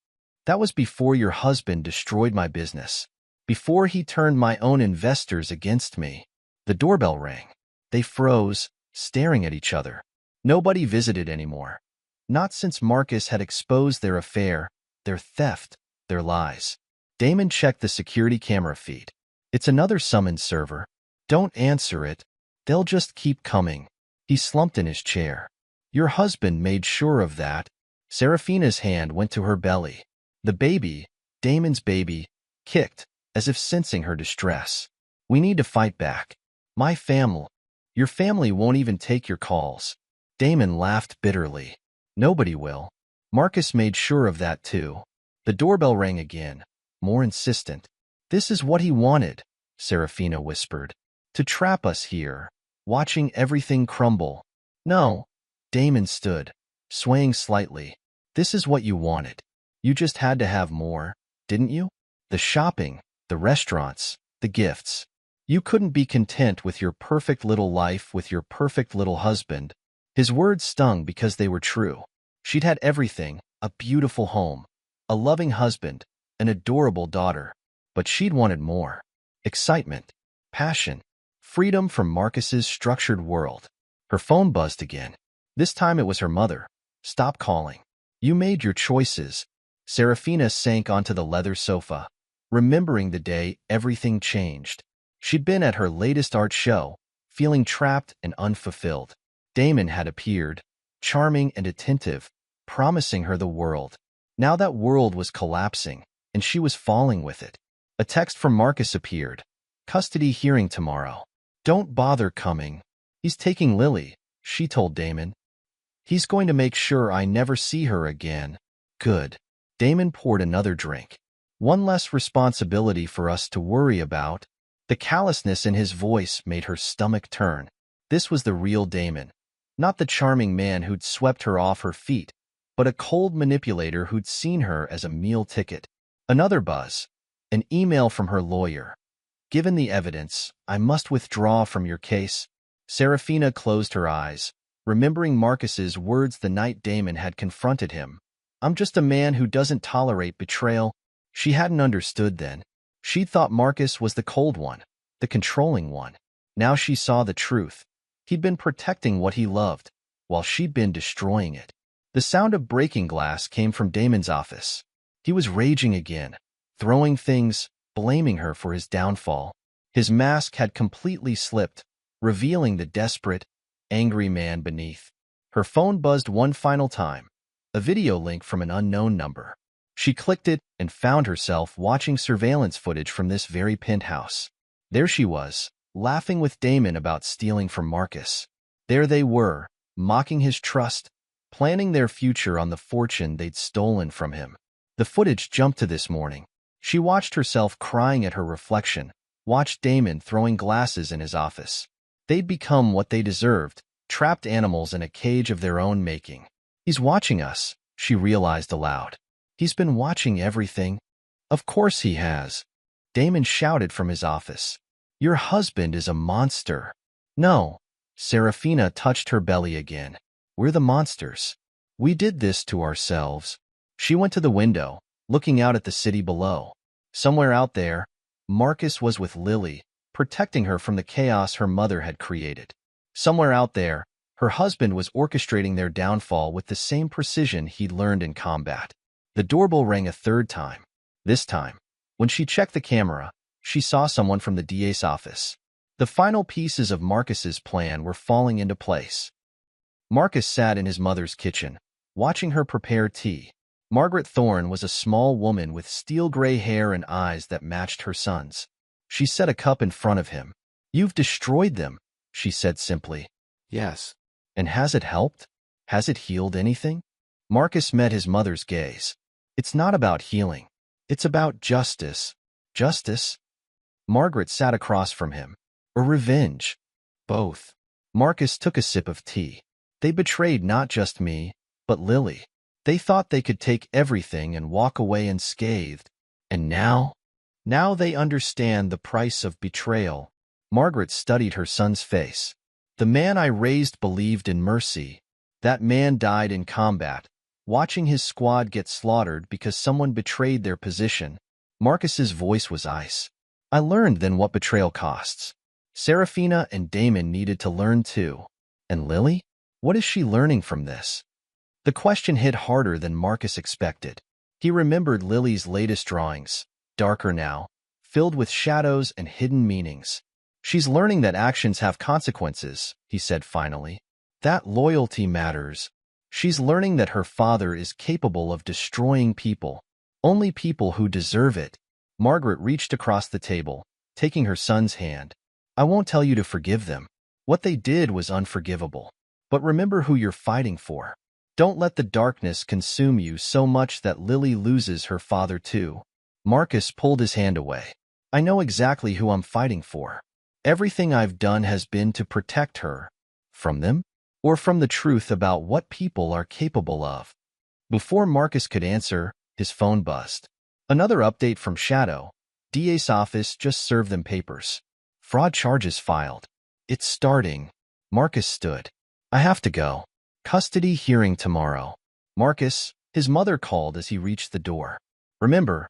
That was before your husband destroyed my business. Before he turned my own investors against me. The doorbell rang. They froze, staring at each other. Nobody visited anymore. Not since Marcus had exposed their affair, their theft, their lies. Damon checked the security camera feed. It's another summons server. Don't answer it. They'll just keep coming. He slumped in his chair. Your husband made sure of that. Serafina's hand went to her belly. The baby, Damon's baby, kicked, as if sensing her distress. We need to fight back. My family. Your family won't even take your calls. Damon laughed bitterly. Nobody will. Marcus made sure of that too. The doorbell rang again, more insistent. This is what he wanted, Serafina whispered. To trap us here, watching everything crumble. No. Damon stood, swaying slightly. This is what you wanted. You just had to have more, didn't you? The shopping, the restaurants, the gifts. You couldn't be content with your perfect little life with your perfect little husband. His words stung because they were true. She'd had everything, a beautiful home, a loving husband, an adorable daughter. But she'd wanted more. Excitement, passion, freedom from Marcus's structured world. Her phone buzzed again. This time it was her mother. "Stop calling. You made your choices." Serafina sank onto the leather sofa, remembering the day everything changed. She'd been at her latest art show, feeling trapped and unfulfilled. Damon had appeared, charming and attentive, promising her the world. Now that world was collapsing, and she was falling with it. A text from Marcus appeared. "Custody hearing tomorrow. Don't bother coming. He's taking Lily," she told Damon. "He's going to make sure I never see her again." "Good." Damon poured another drink. "One less responsibility for us to worry about." The callousness in his voice made her stomach turn. This was the real Damon. Not the charming man who'd swept her off her feet, but a cold manipulator who'd seen her as a meal ticket. Another buzz. An email from her lawyer. "Given the evidence, I must withdraw from your case." Serafina closed her eyes, remembering Marcus's words the night Damon had confronted him. "I'm just a man who doesn't tolerate betrayal." She hadn't understood then. She thought Marcus was the cold one, the controlling one. Now she saw the truth. He'd been protecting what he loved, while she'd been destroying it. The sound of breaking glass came from Damon's office. He was raging again, throwing things, blaming her for his downfall. His mask had completely slipped, revealing the desperate, angry man beneath. Her phone buzzed one final time, a video link from an unknown number. She clicked it and found herself watching surveillance footage from this very penthouse. There she was, laughing with Damon about stealing from Marcus. There they were, mocking his trust, planning their future on the fortune they'd stolen from him. The footage jumped to this morning. She watched herself crying at her reflection, watched Damon throwing glasses in his office. They'd become what they deserved, trapped animals in a cage of their own making. "He's watching us," she realized aloud. "He's been watching everything." "Of course he has." Damon shouted from his office. "Your husband is a monster." "No." Serafina touched her belly again. "We're the monsters. We did this to ourselves." She went to the window, looking out at the city below. Somewhere out there, Marcus was with Lily, protecting her from the chaos her mother had created. Somewhere out there, her husband was orchestrating their downfall with the same precision he'd learned in combat. The doorbell rang a third time. This time, when she checked the camera, she saw someone from the DA's office. The final pieces of Marcus's plan were falling into place. Marcus sat in his mother's kitchen, watching her prepare tea. Margaret Thorne was a small woman with steel-gray hair and eyes that matched her son's. She set a cup in front of him. "You've destroyed them," she said simply. Yes. "And has it helped? Has it healed anything?" Marcus met his mother's gaze. "It's not about healing. It's about justice." "Justice?" Margaret sat across from him. "Or revenge?" "Both." Marcus took a sip of tea. "They betrayed not just me, but Lily. They thought they could take everything and walk away unscathed. And now? Now they understand the price of betrayal." Margaret studied her son's face. "The man I raised believed in mercy. That man died in combat, watching his squad get slaughtered because someone betrayed their position." Marcus's voice was ice. "I learned then what betrayal costs. Serafina and Damon needed to learn too. And Lily? What is she learning from this?" The question hit harder than Marcus expected. He remembered Lily's latest drawings, darker now, filled with shadows and hidden meanings. "She's learning that actions have consequences," he said finally. "That loyalty matters. She's learning that her father is capable of destroying people, only people who deserve it." Margaret reached across the table, taking her son's hand. "I won't tell you to forgive them. What they did was unforgivable. But remember who you're fighting for. Don't let the darkness consume you so much that Lily loses her father too." Marcus pulled his hand away. "I know exactly who I'm fighting for. Everything I've done has been to protect her. From them? Or from the truth about what people are capable of." Before Marcus could answer, his phone buzzed. Another update from Shadow. DA's office just served them papers. Fraud charges filed. "It's starting." Marcus stood. "I have to go. Custody hearing tomorrow." "Marcus," his mother called as he reached the door. "Remember,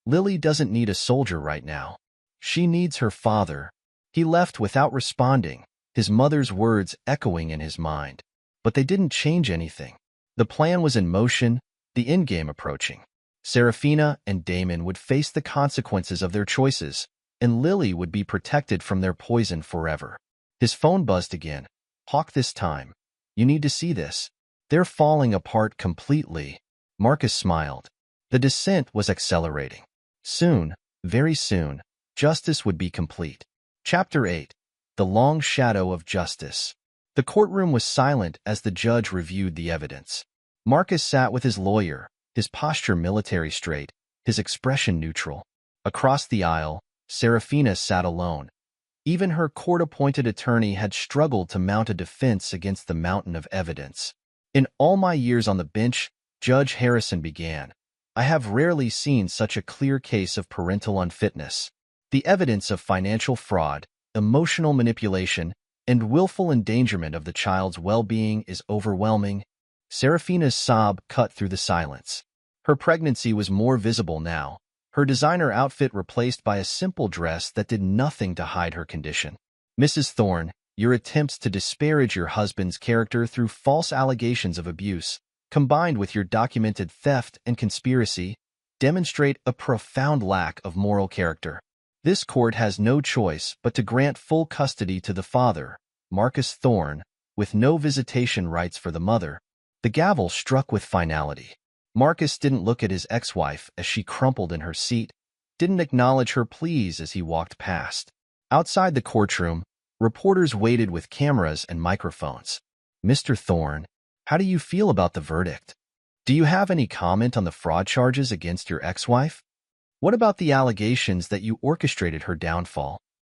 Lily doesn't need a soldier right now. She needs her father." He left without responding, his mother's words echoing in his mind. But they didn't change anything. The plan was in motion, the endgame approaching. Serafina and Damon would face the consequences of their choices, and Lily would be protected from their poison forever. His phone buzzed again. Hawk, this time. You need to see this. They're falling apart completely. Marcus smiled. The descent was accelerating. Soon, very soon, justice would be complete. Chapter 8. The Long Shadow of Justice. The courtroom was silent as the judge reviewed the evidence. Marcus sat with his lawyer, his posture military straight, his expression neutral. Across the aisle, Serafina sat alone. Even her court-appointed attorney had struggled to mount a defense against the mountain of evidence. In all my years on the bench, Judge Harrison began, I have rarely seen such a clear case of parental unfitness. The evidence of financial fraud, emotional manipulation, and willful endangerment of the child's well-being is overwhelming. Serafina's sob cut through the silence. Her pregnancy was more visible now, her designer outfit replaced by a simple dress that did nothing to hide her condition. Mrs. Thorne, your attempts to disparage your husband's character through false allegations of abuse, combined with your documented theft and conspiracy, demonstrate a profound lack of moral character. This court has no choice but to grant full custody to the father, Marcus Thorne, with no visitation rights for the mother. The gavel struck with finality. Marcus didn't look at his ex-wife as she crumpled in her seat, didn't acknowledge her pleas as he walked past. Outside the courtroom, reporters waited with cameras and microphones. Mr. Thorne, how do you feel about the verdict? Do you have any comment on the fraud charges against your ex-wife? What about the allegations that you orchestrated her downfall?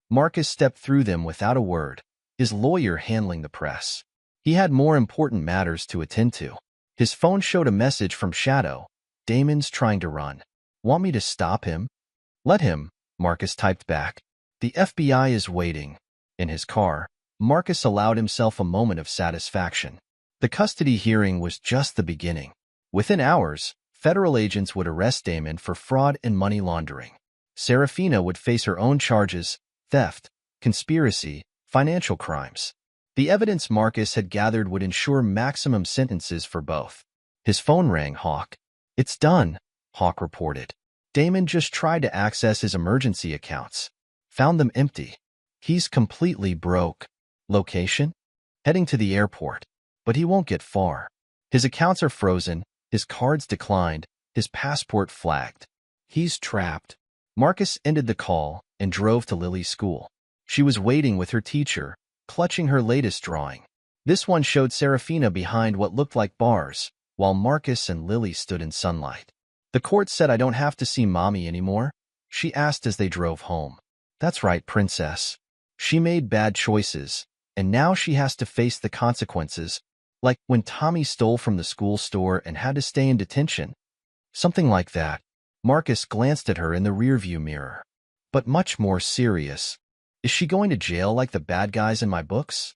Marcus stepped through them without a word, his lawyer handling the press. He had more important matters to attend to. His phone showed a message from Shadow. Damon's trying to run. Want me to stop him? Let him, Marcus typed back. The FBI is waiting. In his car, Marcus allowed himself a moment of satisfaction. The custody hearing was just the beginning. Within hours, federal agents would arrest Damon for fraud and money laundering. Serafina would face her own charges, theft, conspiracy, financial crimes. The evidence Marcus had gathered would ensure maximum sentences for both. His phone rang. Hawk. It's done, Hawk reported. Damon just tried to access his emergency accounts. Found them empty. He's completely broke. Location? Heading to the airport. But he won't get far. His accounts are frozen, his cards declined, his passport flagged. He's trapped. Marcus ended the call and drove to Lily's school. She was waiting with her teacher, clutching her latest drawing. This one showed Serafina behind what looked like bars, while Marcus and Lily stood in sunlight. The court said I don't have to see Mommy anymore, she asked as they drove home. That's right, Princess. She made bad choices, and now she has to face the consequences, like when Tommy stole from the school store and had to stay in detention. Something like that. Marcus glanced at her in the rearview mirror. But much more serious. Is she going to jail like the bad guys in my books?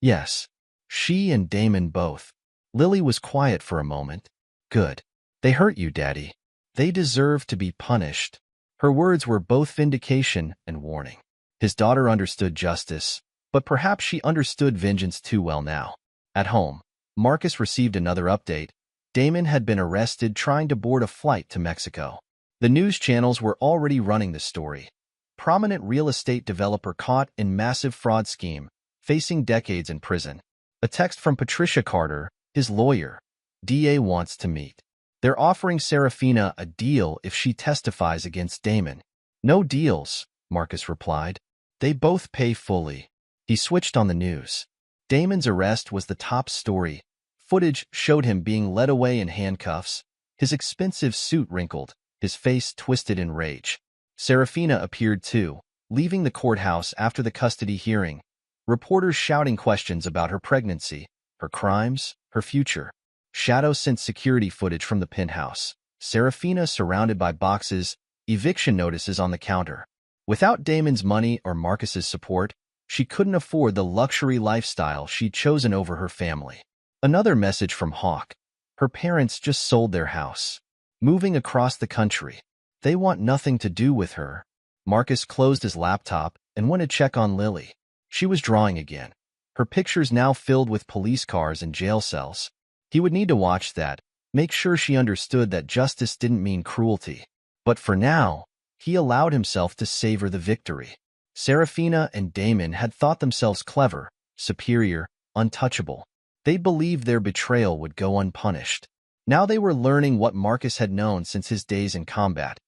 Yes. She and Damon both. Lily was quiet for a moment. Good. They hurt you, Daddy. They deserve to be punished. Her words were both vindication and warning. His daughter understood justice, but perhaps she understood vengeance too well now. At home, Marcus received another update. Damon had been arrested trying to board a flight to Mexico. The news channels were already running the story. Prominent real estate developer caught in massive fraud scheme, facing decades in prison. A text from Patricia Carter, his lawyer. DA wants to meet. They're offering Serafina a deal if she testifies against Damon. No deals, Marcus replied. They both pay fully. He switched on the news. Damon's arrest was the top story. Footage showed him being led away in handcuffs, his expensive suit wrinkled, his face twisted in rage. Serafina appeared too, leaving the courthouse after the custody hearing. Reporters shouting questions about her pregnancy, her crimes, her future. Shadow sent security footage from the penthouse. Serafina surrounded by boxes, eviction notices on the counter. Without Damon's money or Marcus's support, she couldn't afford the luxury lifestyle she'd chosen over her family. Another message from Hawk. Her parents just sold their house. Moving across the country. They want nothing to do with her. Marcus closed his laptop and went to check on Lily. She was drawing again, her pictures now filled with police cars and jail cells. He would need to watch that, make sure she understood that justice didn't mean cruelty. But for now, he allowed himself to savor the victory. Serafina and Damon had thought themselves clever, superior, untouchable. They believed their betrayal would go unpunished. Now they were learning what Marcus had known since his days in combat.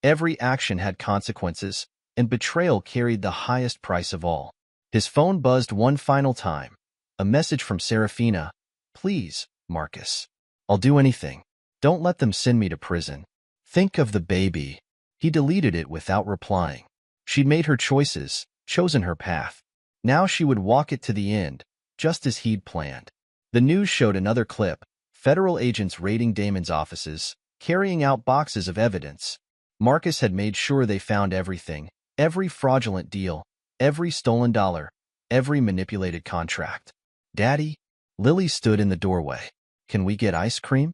Every action had consequences, and betrayal carried the highest price of all. His phone buzzed one final time. A message from Serafina. "Please, Marcus. I'll do anything. Don't let them send me to prison. Think of the baby." He deleted it without replying. She'd made her choices, chosen her path. Now she would walk it to the end, just as he'd planned. The news showed another clip, federal agents raiding Damon's offices, carrying out boxes of evidence. Marcus had made sure they found everything, every fraudulent deal, every stolen dollar, every manipulated contract. "Daddy?" Lily stood in the doorway. "Can we get ice cream?"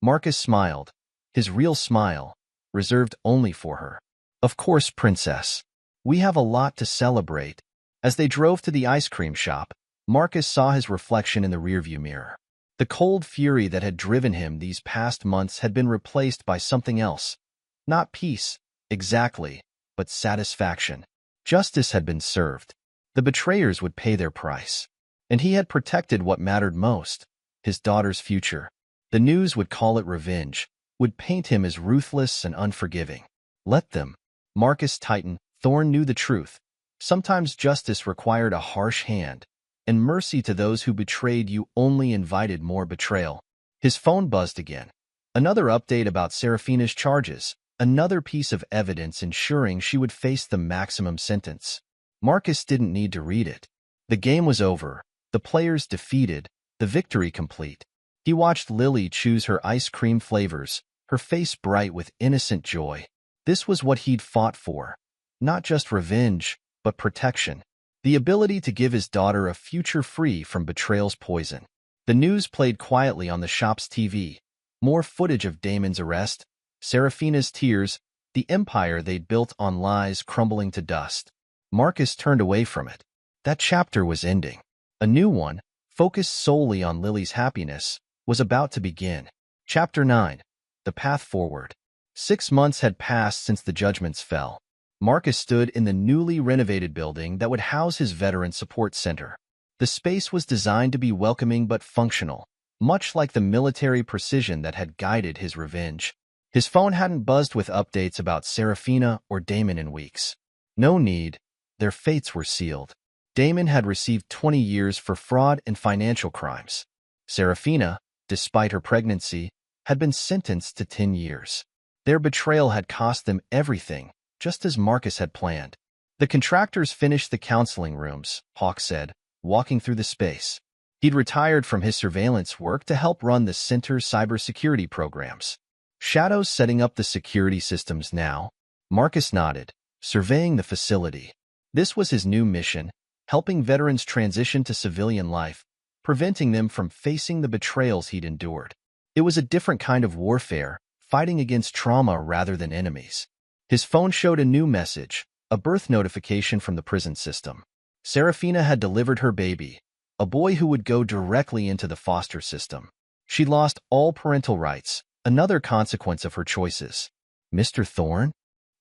Marcus smiled, his real smile, reserved only for her. "Of course, Princess. We have a lot to celebrate." As they drove to the ice cream shop, Marcus saw his reflection in the rearview mirror. The cold fury that had driven him these past months had been replaced by something else. Not peace, exactly, but satisfaction. Justice had been served. The betrayers would pay their price. And he had protected what mattered most, his daughter's future. The news would call it revenge, would paint him as ruthless and unforgiving. Let them. Marcus tightened. Thorne knew the truth. Sometimes justice required a harsh hand, and mercy to those who betrayed you only invited more betrayal. His phone buzzed again. Another update about Serafina's charges, another piece of evidence ensuring she would face the maximum sentence. Marcus didn't need to read it. The game was over, the players defeated, the victory complete. He watched Lily choose her ice cream flavors, her face bright with innocent joy. This was what he'd fought for. Not just revenge, but protection. The ability to give his daughter a future free from betrayal's poison. The news played quietly on the shop's TV. More footage of Damon's arrest, Serafina's tears, the empire they'd built on lies crumbling to dust. Marcus turned away from it. That chapter was ending. A new one, focused solely on Lily's happiness, was about to begin. Chapter 9. The Path Forward. 6 months had passed since the judgments fell. Marcus stood in the newly renovated building that would house his veteran support center. The space was designed to be welcoming but functional, much like the military precision that had guided his revenge. His phone hadn't buzzed with updates about Serafina or Damon in weeks. No need. Their fates were sealed. Damon had received 20 years for fraud and financial crimes. Serafina, despite her pregnancy, had been sentenced to 10 years. Their betrayal had cost them everything, just as Marcus had planned. The contractors finished the counseling rooms, Hawk said, walking through the space. He'd retired from his surveillance work to help run the center's cybersecurity programs. Shadow's setting up the security systems now. Marcus nodded, surveying the facility. This was his new mission, helping veterans transition to civilian life, preventing them from facing the betrayals he'd endured. It was a different kind of warfare, fighting against trauma rather than enemies. His phone showed a new message, a birth notification from the prison system. Serafina had delivered her baby, a boy who would go directly into the foster system. She lost all parental rights, another consequence of her choices. "Mr. Thorne?"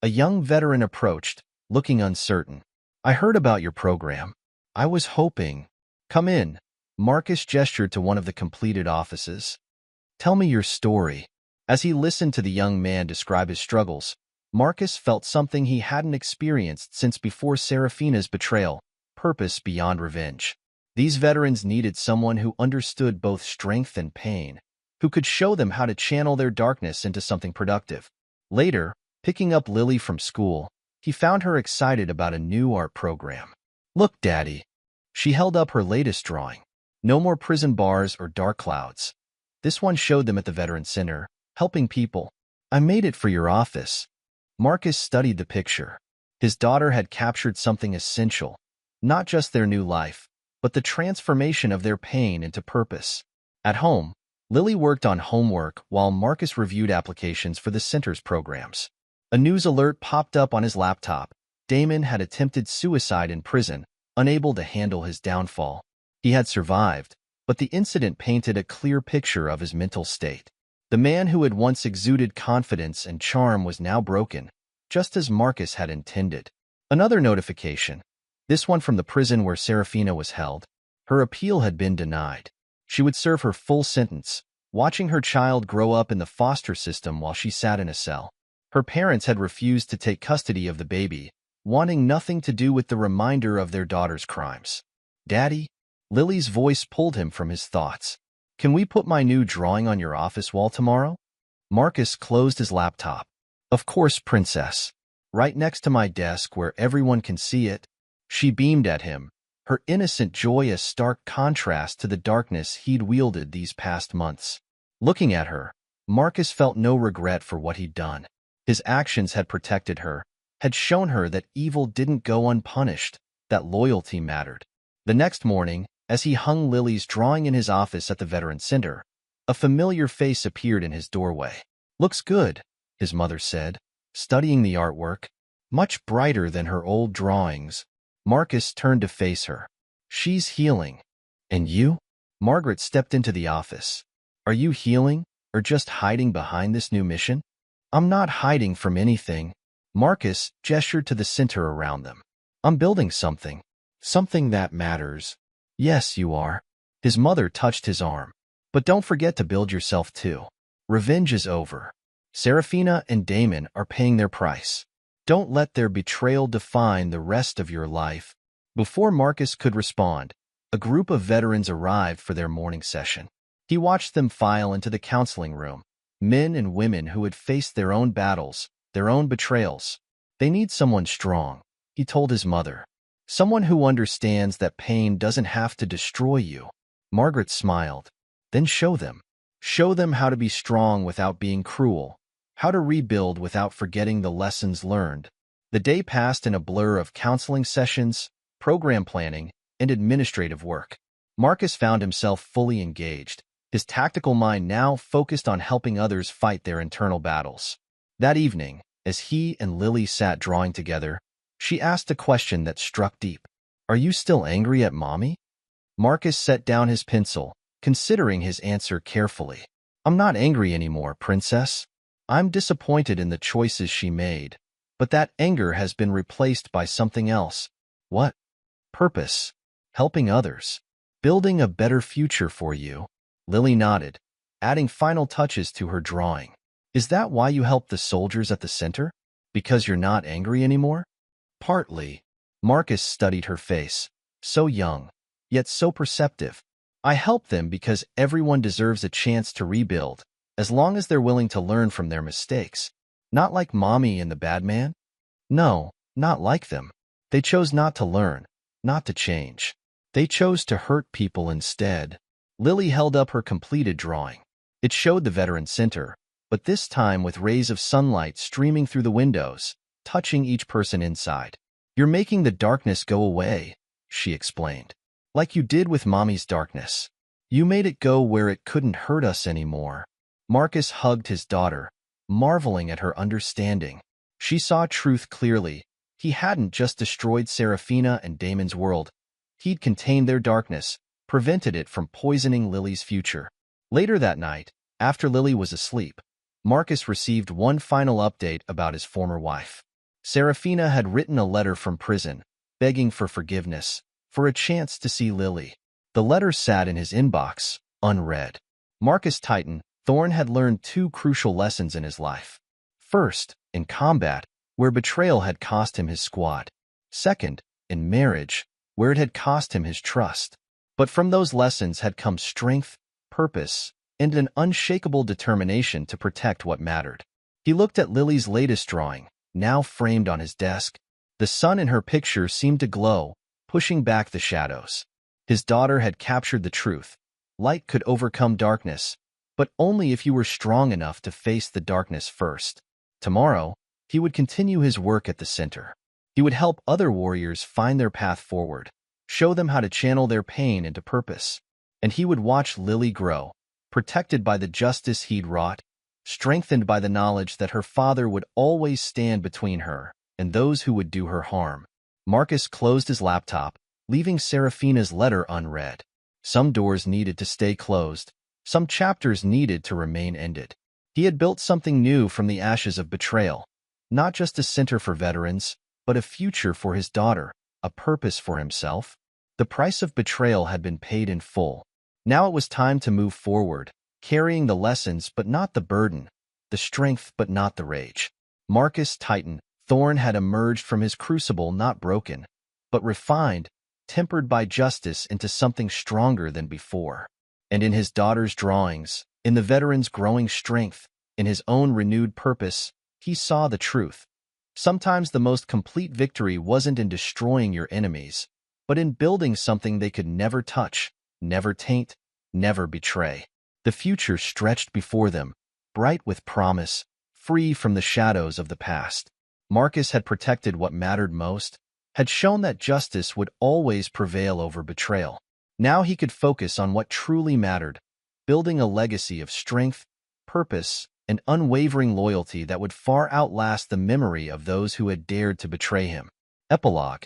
A young veteran approached, looking uncertain. "I heard about your program. I was hoping—" "Come in." Marcus gestured to one of the completed offices. "Tell me your story." As he listened to the young man describe his struggles, Marcus felt something he hadn't experienced since before Serafina's betrayal, purpose beyond revenge. These veterans needed someone who understood both strength and pain, who could show them how to channel their darkness into something productive. Later, picking up Lily from school, he found her excited about a new art program. "Look, Daddy." She held up her latest drawing. No more prison bars or dark clouds. This one showed them at the Veteran Center, helping people. "I made it for your office." Marcus studied the picture. His daughter had captured something essential, not just their new life, but the transformation of their pain into purpose. At home, Lily worked on homework while Marcus reviewed applications for the center's programs. A news alert popped up on his laptop. Damon had attempted suicide in prison, unable to handle his downfall. He had survived, but the incident painted a clear picture of his mental state. The man who had once exuded confidence and charm was now broken, just as Marcus had intended. Another notification, this one from the prison where Serafina was held. Her appeal had been denied. She would serve her full sentence, watching her child grow up in the foster system while she sat in a cell. Her parents had refused to take custody of the baby, wanting nothing to do with the reminder of their daughter's crimes. "Daddy?" Lily's voice pulled him from his thoughts. "Can we put my new drawing on your office wall tomorrow?" Marcus closed his laptop. "Of course, princess. Right next to my desk where everyone can see it." She beamed at him, her innocent joy a stark contrast to the darkness he'd wielded these past months. Looking at her, Marcus felt no regret for what he'd done. His actions had protected her, had shown her that evil didn't go unpunished, that loyalty mattered. The next morning, as he hung Lily's drawing in his office at the Veteran Center, a familiar face appeared in his doorway. "Looks good," his mother said, studying the artwork. Much brighter than her old drawings. Marcus turned to face her. "She's healing. And you?" Margaret stepped into the office. "Are you healing, or just hiding behind this new mission?" "I'm not hiding from anything." Marcus gestured to the center around them. "I'm building something. Something that matters." "Yes, you are." His mother touched his arm. "But don't forget to build yourself too. Revenge is over. Serafina and Damon are paying their price. Don't let their betrayal define the rest of your life." Before Marcus could respond, a group of veterans arrived for their morning session. He watched them file into the counseling room, men and women who had faced their own battles, their own betrayals. "They need someone strong," he told his mother. "Someone who understands that pain doesn't have to destroy you." Margaret smiled. "Then show them. Show them how to be strong without being cruel, how to rebuild without forgetting the lessons learned." The day passed in a blur of counseling sessions, program planning, and administrative work. Marcus found himself fully engaged, his tactical mind now focused on helping others fight their internal battles. That evening, as he and Lily sat drawing together, she asked a question that struck deep. "Are you still angry at Mommy?" Marcus set down his pencil, considering his answer carefully. "I'm not angry anymore, princess. I'm disappointed in the choices she made, but that anger has been replaced by something else." "What?" "Purpose. Helping others. Building a better future for you." Lily nodded, adding final touches to her drawing. "Is that why you helped the soldiers at the center? Because you're not angry anymore?" "Partly." Marcus studied her face. So young, yet so perceptive. "I help them because everyone deserves a chance to rebuild, as long as they're willing to learn from their mistakes. Not like Mommy and the bad man? No, not like them. They chose not to learn, not to change. They chose to hurt people instead." Lily held up her completed drawing. It showed the Veteran Center, but this time with rays of sunlight streaming through the windows, touching each person inside. "You're making the darkness go away," she explained. "Like you did with Mommy's darkness. You made it go where it couldn't hurt us anymore." Marcus hugged his daughter, marveling at her understanding. She saw truth clearly. He hadn't just destroyed Serafina and Damon's world. He'd contained their darkness, prevented it from poisoning Lily's future. Later that night, after Lily was asleep, Marcus received one final update about his former wife. Serafina had written a letter from prison, begging for forgiveness, for a chance to see Lily. The letter sat in his inbox, unread. Marcus tightened. Thorne had learned two crucial lessons in his life. First, in combat, where betrayal had cost him his squad. Second, in marriage, where it had cost him his trust. But from those lessons had come strength, purpose, and an unshakable determination to protect what mattered. He looked at Lily's latest drawing, now framed on his desk. The sun in her picture seemed to glow, pushing back the shadows. His daughter had captured the truth. Light could overcome darkness, but only if you were strong enough to face the darkness first. Tomorrow, he would continue his work at the center. He would help other warriors find their path forward, show them how to channel their pain into purpose. And he would watch Lily grow, protected by the justice he'd wrought, strengthened by the knowledge that her father would always stand between her and those who would do her harm. Marcus closed his laptop, leaving Serafina's letter unread. Some doors needed to stay closed. Some chapters needed to remain ended. He had built something new from the ashes of betrayal, not just a center for veterans, but a future for his daughter, a purpose for himself. The price of betrayal had been paid in full. Now it was time to move forward, carrying the lessons but not the burden, the strength but not the rage. Marcus Titan Thorn had emerged from his crucible not broken, but refined, tempered by justice into something stronger than before. And in his daughter's drawings, in the veteran's growing strength, in his own renewed purpose, he saw the truth. Sometimes the most complete victory wasn't in destroying your enemies, but in building something they could never touch, never taint, never betray. The future stretched before them, bright with promise, free from the shadows of the past. Marcus had protected what mattered most, had shown that justice would always prevail over betrayal. Now he could focus on what truly mattered, building a legacy of strength, purpose, and unwavering loyalty that would far outlast the memory of those who had dared to betray him. Epilogue.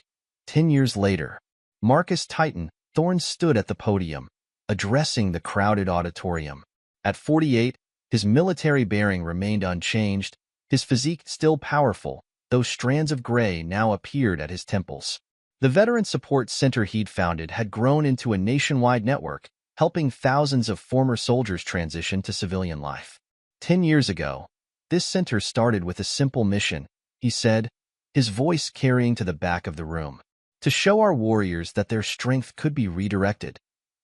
10 years later, Marcus Titan Thorn stood at the podium, addressing the crowded auditorium. At 48, his military bearing remained unchanged, his physique still powerful, though strands of gray now appeared at his temples. The Veteran Support Center he'd founded had grown into a nationwide network, helping thousands of former soldiers transition to civilian life. 10 years ago, this center started with a simple mission, he said, his voice carrying to the back of the room. To show our warriors that their strength could be redirected,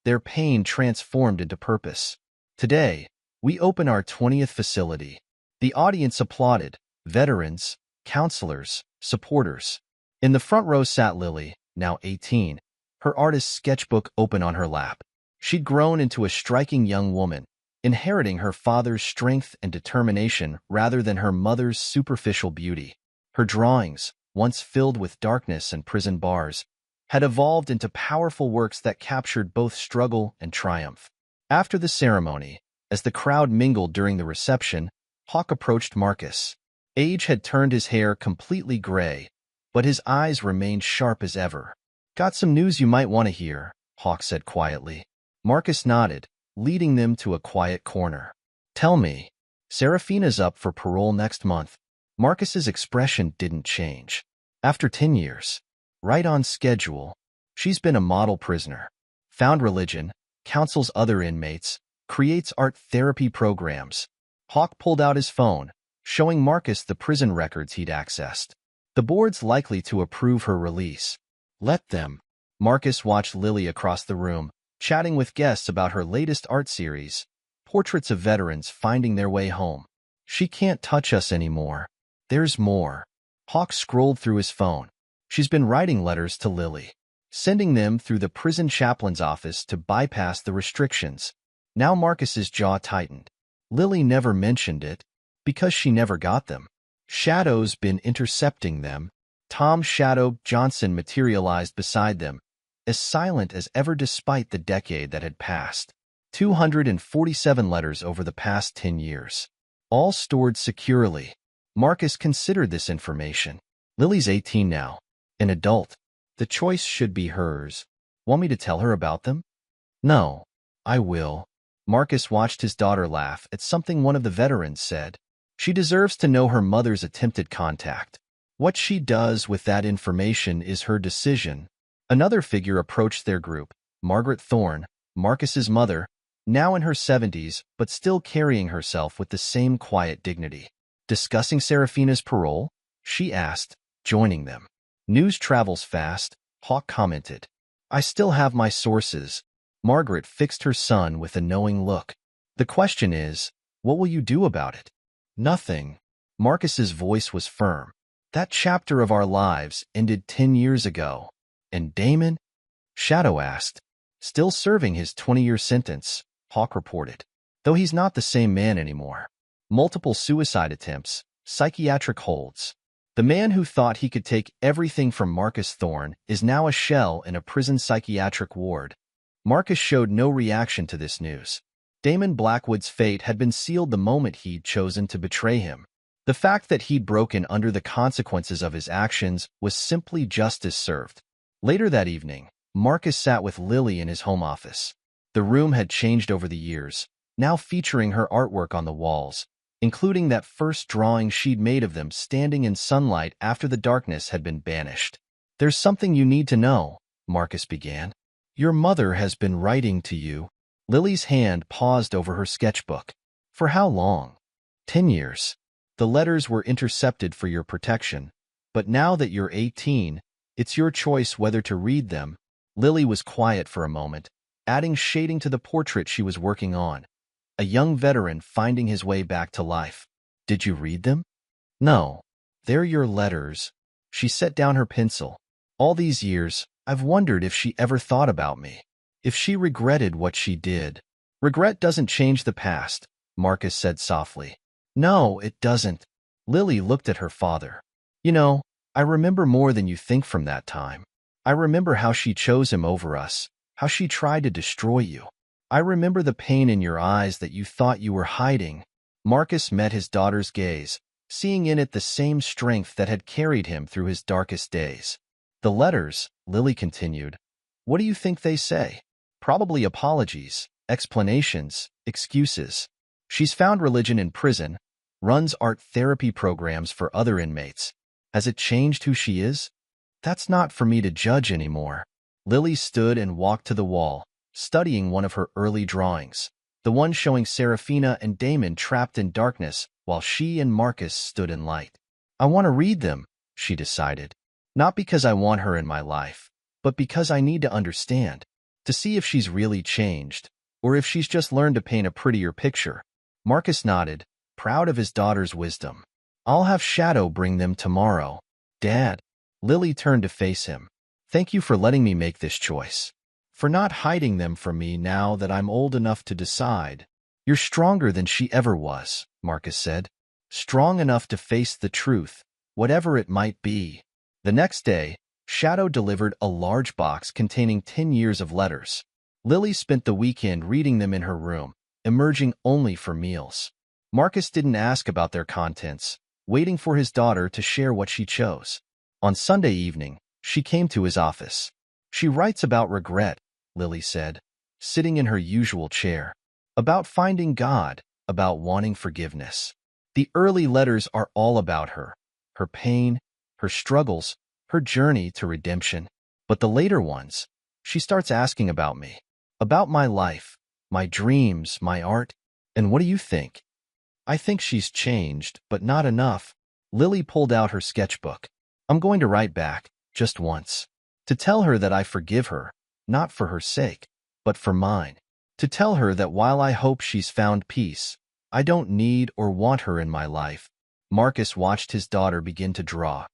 their pain transformed into purpose. Today, we open our 20th facility. The audience applauded, veterans, counselors, supporters. In the front row sat Lily, now 18, her artist's sketchbook open on her lap. She'd grown into a striking young woman, inheriting her father's strength and determination rather than her mother's superficial beauty. Her drawings, once filled with darkness and prison bars, had evolved into powerful works that captured both struggle and triumph. After the ceremony, as the crowd mingled during the reception, Hawk approached Marcus. Age had turned his hair completely gray, but his eyes remained sharp as ever. "Got some news you might want to hear," Hawk said quietly. Marcus nodded, leading them to a quiet corner. "Tell me." "Serafina's up for parole next month." Marcus's expression didn't change. After 10 years. Right on schedule. She's been a model prisoner. Found religion, counsels other inmates, creates art therapy programs. Hawk pulled out his phone, showing Marcus the prison records he'd accessed. "The board's likely to approve her release. Let them." Marcus watched Lily across the room, chatting with guests about her latest art series, portraits of veterans finding their way home. "She can't touch us anymore. There's more." Hawk scrolled through his phone. She's been writing letters to Lily, sending them through the prison chaplain's office to bypass the restrictions. Now Marcus's jaw tightened. Lily never mentioned it, because she never got them. Shadow's been intercepting them. Tom Shadow Johnson materialized beside them, as silent as ever despite the decade that had passed. 247 letters over the past 10 years. All stored securely. Marcus considered this information. Lily's 18 now, an adult. The choice should be hers. Want me to tell her about them? No, I will. Marcus watched his daughter laugh at something one of the veterans said. She deserves to know her mother's attempted contact. What she does with that information is her decision. Another figure approached their group, Margaret Thorne, Marcus's mother, now in her 70s, but still carrying herself with the same quiet dignity. "Discussing Serafina's parole?" she asked, joining them. "News travels fast," Hawk commented. "I still have my sources." Margaret fixed her son with a knowing look. "The question is, what will you do about it?" "Nothing." Marcus's voice was firm. "That chapter of our lives ended 10 years ago." "And Damon?" Shadow asked. "Still serving his 20-year sentence," Hawk reported. "Though he's not the same man anymore. Multiple suicide attempts, psychiatric holds. The man who thought he could take everything from Marcus Thorn is now a shell in a prison psychiatric ward." Marcus showed no reaction to this news. Damon Blackwood's fate had been sealed the moment he'd chosen to betray him. The fact that he'd broken under the consequences of his actions was simply justice served. Later that evening, Marcus sat with Lily in his home office. The room had changed over the years, now featuring her artwork on the walls, including that first drawing she'd made of them standing in sunlight after the darkness had been banished. "There's something you need to know," Marcus began. "Your mother has been writing to you." Lily's hand paused over her sketchbook. "For how long?" 10 years. The letters were intercepted for your protection, but now that you're 18, it's your choice whether to read them." Lily was quiet for a moment, adding shading to the portrait she was working on. A young veteran finding his way back to life. "Did you read them?" "No. They're your letters." She set down her pencil. "All these years, I've wondered if she ever thought about me. If she regretted what she did." "Regret doesn't change the past," Marcus said softly. "No, it doesn't." Lily looked at her father. "You know, I remember more than you think from that time. I remember how she chose him over us, how she tried to destroy you. I remember the pain in your eyes that you thought you were hiding." Marcus met his daughter's gaze, seeing in it the same strength that had carried him through his darkest days. "The letters," Lily continued, "what do you think they say? Probably apologies, explanations, excuses. She's found religion in prison, runs art therapy programs for other inmates. Has it changed who she is? That's not for me to judge anymore." Lily stood and walked to the wall, studying one of her early drawings, the one showing Serafina and Damon trapped in darkness while she and Marcus stood in light. "I want to read them," she decided. "Not because I want her in my life, but because I need to understand, to see if she's really changed, or if she's just learned to paint a prettier picture." Marcus nodded, proud of his daughter's wisdom. "I'll have Shadow bring them tomorrow." "Dad." Lily turned to face him. "Thank you for letting me make this choice. For not hiding them from me now that I'm old enough to decide." "You're stronger than she ever was," Marcus said. "Strong enough to face the truth, whatever it might be." The next day, Shadow delivered a large box containing 10 years of letters. Lily spent the weekend reading them in her room, emerging only for meals. Marcus didn't ask about their contents, waiting for his daughter to share what she chose. On Sunday evening, she came to his office. "She writes about regret," Lily said, sitting in her usual chair. "About finding God, about wanting forgiveness." The early letters are all about her, her pain, her struggles, her journey to redemption. But the later ones, she starts asking about me, about my life, my dreams, my art. And what do you think? "I think she's changed, but not enough." Lily pulled out her sketchbook. "I'm going to write back, just once. To tell her that I forgive her, not for her sake, but for mine. To tell her that while I hope she's found peace, I don't need or want her in my life." Marcus watched his daughter begin to draw.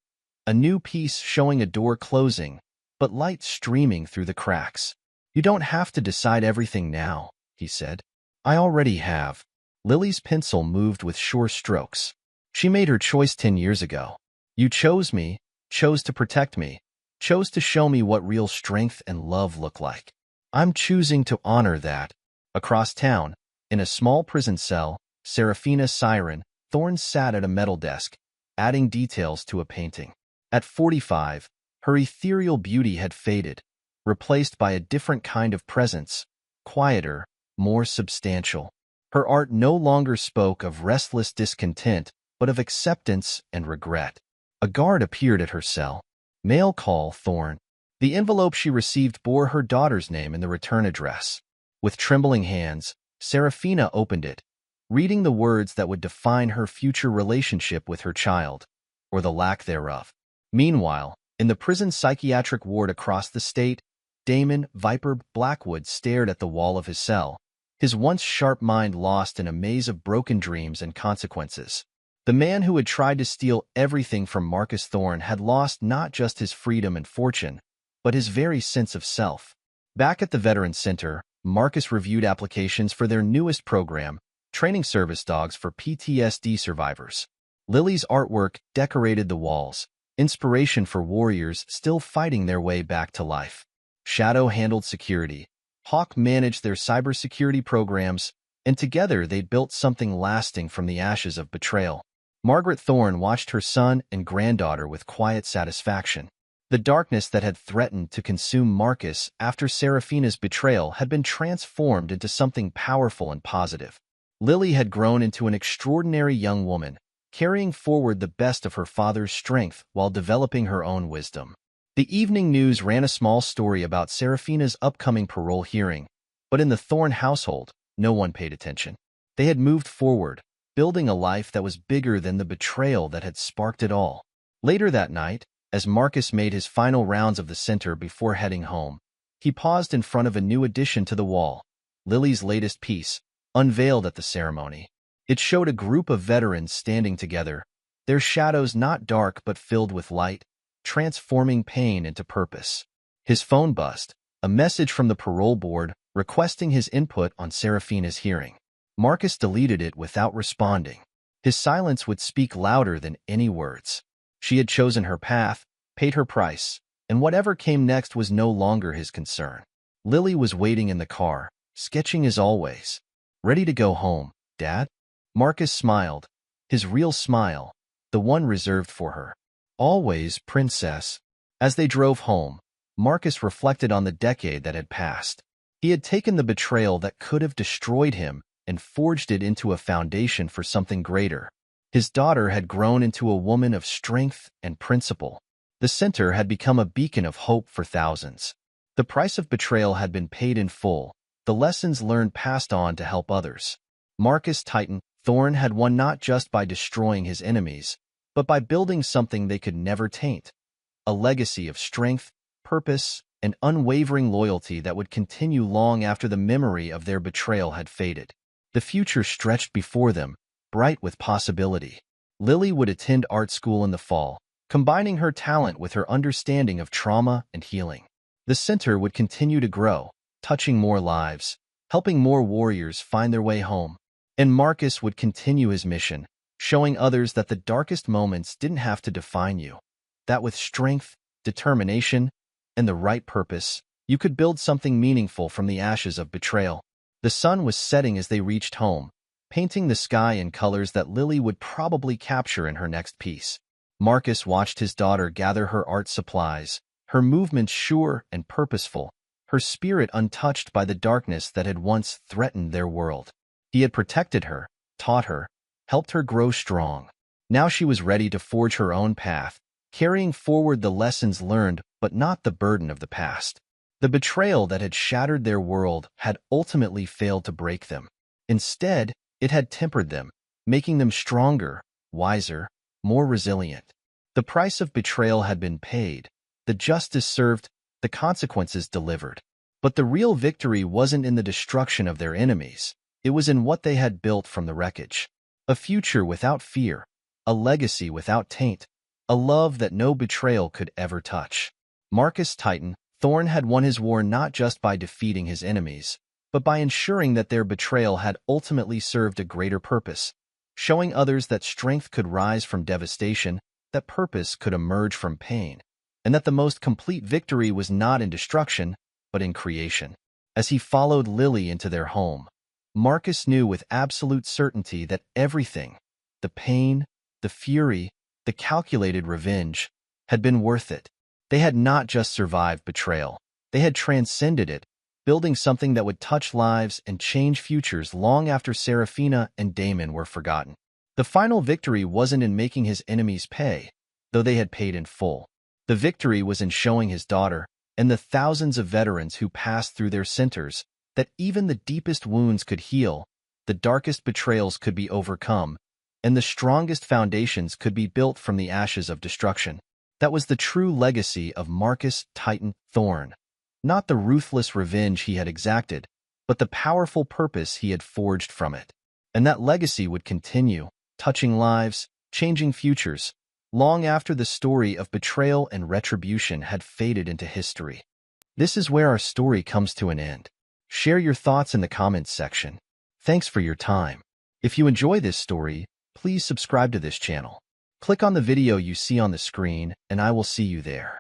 A new piece showing a door closing, but light streaming through the cracks. "You don't have to decide everything now," he said. "I already have." Lily's pencil moved with sure strokes. "She made her choice 10 years ago. You chose me, chose to protect me, chose to show me what real strength and love look like. I'm choosing to honor that." Across town, in a small prison cell, Serafina Siren, Thorne sat at a metal desk, adding details to a painting. At 45, her ethereal beauty had faded, replaced by a different kind of presence, quieter, more substantial. Her art no longer spoke of restless discontent, but of acceptance and regret. A guard appeared at her cell. "Mail call, Thorne." The envelope she received bore her daughter's name and the return address. With trembling hands, Serafina opened it, reading the words that would define her future relationship with her child, or the lack thereof. Meanwhile, in the prison psychiatric ward across the state, Damon Viper Blackwood stared at the wall of his cell, his once sharp mind lost in a maze of broken dreams and consequences. The man who had tried to steal everything from Marcus Thorne had lost not just his freedom and fortune, but his very sense of self. Back at the Veterans Center, Marcus reviewed applications for their newest program, training service dogs for PTSD survivors. Lily's artwork decorated the walls, inspiration for warriors still fighting their way back to life. Shadow handled security. Hawk managed their cybersecurity programs, and together they'd built something lasting from the ashes of betrayal. Margaret Thorne watched her son and granddaughter with quiet satisfaction. The darkness that had threatened to consume Marcus after Seraphina's betrayal had been transformed into something powerful and positive. Lily had grown into an extraordinary young woman, carrying forward the best of her father's strength while developing her own wisdom. The evening news ran a small story about Seraphina's upcoming parole hearing, but in the Thorn household, no one paid attention. They had moved forward, building a life that was bigger than the betrayal that had sparked it all. Later that night, as Marcus made his final rounds of the center before heading home, he paused in front of a new addition to the wall, Lily's latest piece, unveiled at the ceremony. It showed a group of veterans standing together, their shadows not dark but filled with light, transforming pain into purpose. His phone buzzed, a message from the parole board requesting his input on Seraphina's hearing. Marcus deleted it without responding. His silence would speak louder than any words. She had chosen her path, paid her price, and whatever came next was no longer his concern. Lily was waiting in the car, sketching as always. Ready to go home, Dad? Marcus smiled, his real smile, the one reserved for her. Always, Princess. As they drove home, Marcus reflected on the decade that had passed. He had taken the betrayal that could have destroyed him and forged it into a foundation for something greater. His daughter had grown into a woman of strength and principle. The center had become a beacon of hope for thousands. The price of betrayal had been paid in full, the lessons learned passed on to help others. Marcus Titan Thorn had won not just by destroying his enemies, but by building something they could never taint, a legacy of strength, purpose, and unwavering loyalty that would continue long after the memory of their betrayal had faded. The future stretched before them, bright with possibility. Lily would attend art school in the fall, combining her talent with her understanding of trauma and healing. The center would continue to grow, touching more lives, helping more warriors find their way home. And Marcus would continue his mission, showing others that the darkest moments didn't have to define you, that with strength, determination, and the right purpose, you could build something meaningful from the ashes of betrayal. The sun was setting as they reached home, painting the sky in colors that Lily would probably capture in her next piece. Marcus watched his daughter gather her art supplies, her movements sure and purposeful, her spirit untouched by the darkness that had once threatened their world. He had protected her, taught her, helped her grow strong. Now she was ready to forge her own path, carrying forward the lessons learned but not the burden of the past. The betrayal that had shattered their world had ultimately failed to break them. Instead, it had tempered them, making them stronger, wiser, more resilient. The price of betrayal had been paid, the justice served, the consequences delivered. But the real victory wasn't in the destruction of their enemies. It was in what they had built from the wreckage. A future without fear, a legacy without taint, a love that no betrayal could ever touch. Marcus Titan Thorn had won his war not just by defeating his enemies, but by ensuring that their betrayal had ultimately served a greater purpose, showing others that strength could rise from devastation, that purpose could emerge from pain, and that the most complete victory was not in destruction, but in creation. As he followed Lily into their home, Marcus knew with absolute certainty that everything, the pain, the fury, the calculated revenge, had been worth it. They had not just survived betrayal, they had transcended it, building something that would touch lives and change futures long after Seraphina and Damon were forgotten. The final victory wasn't in making his enemies pay, though they had paid in full. The victory was in showing his daughter, and the thousands of veterans who passed through their centers, that even the deepest wounds could heal, the darkest betrayals could be overcome, and the strongest foundations could be built from the ashes of destruction. That was the true legacy of Marcus Titan Thorn. Not the ruthless revenge he had exacted, but the powerful purpose he had forged from it. And that legacy would continue, touching lives, changing futures, long after the story of betrayal and retribution had faded into history. This is where our story comes to an end. Share your thoughts in the comments section. Thanks for your time. If you enjoy this story, please subscribe to this channel. Click on the video you see on the screen, and I will see you there.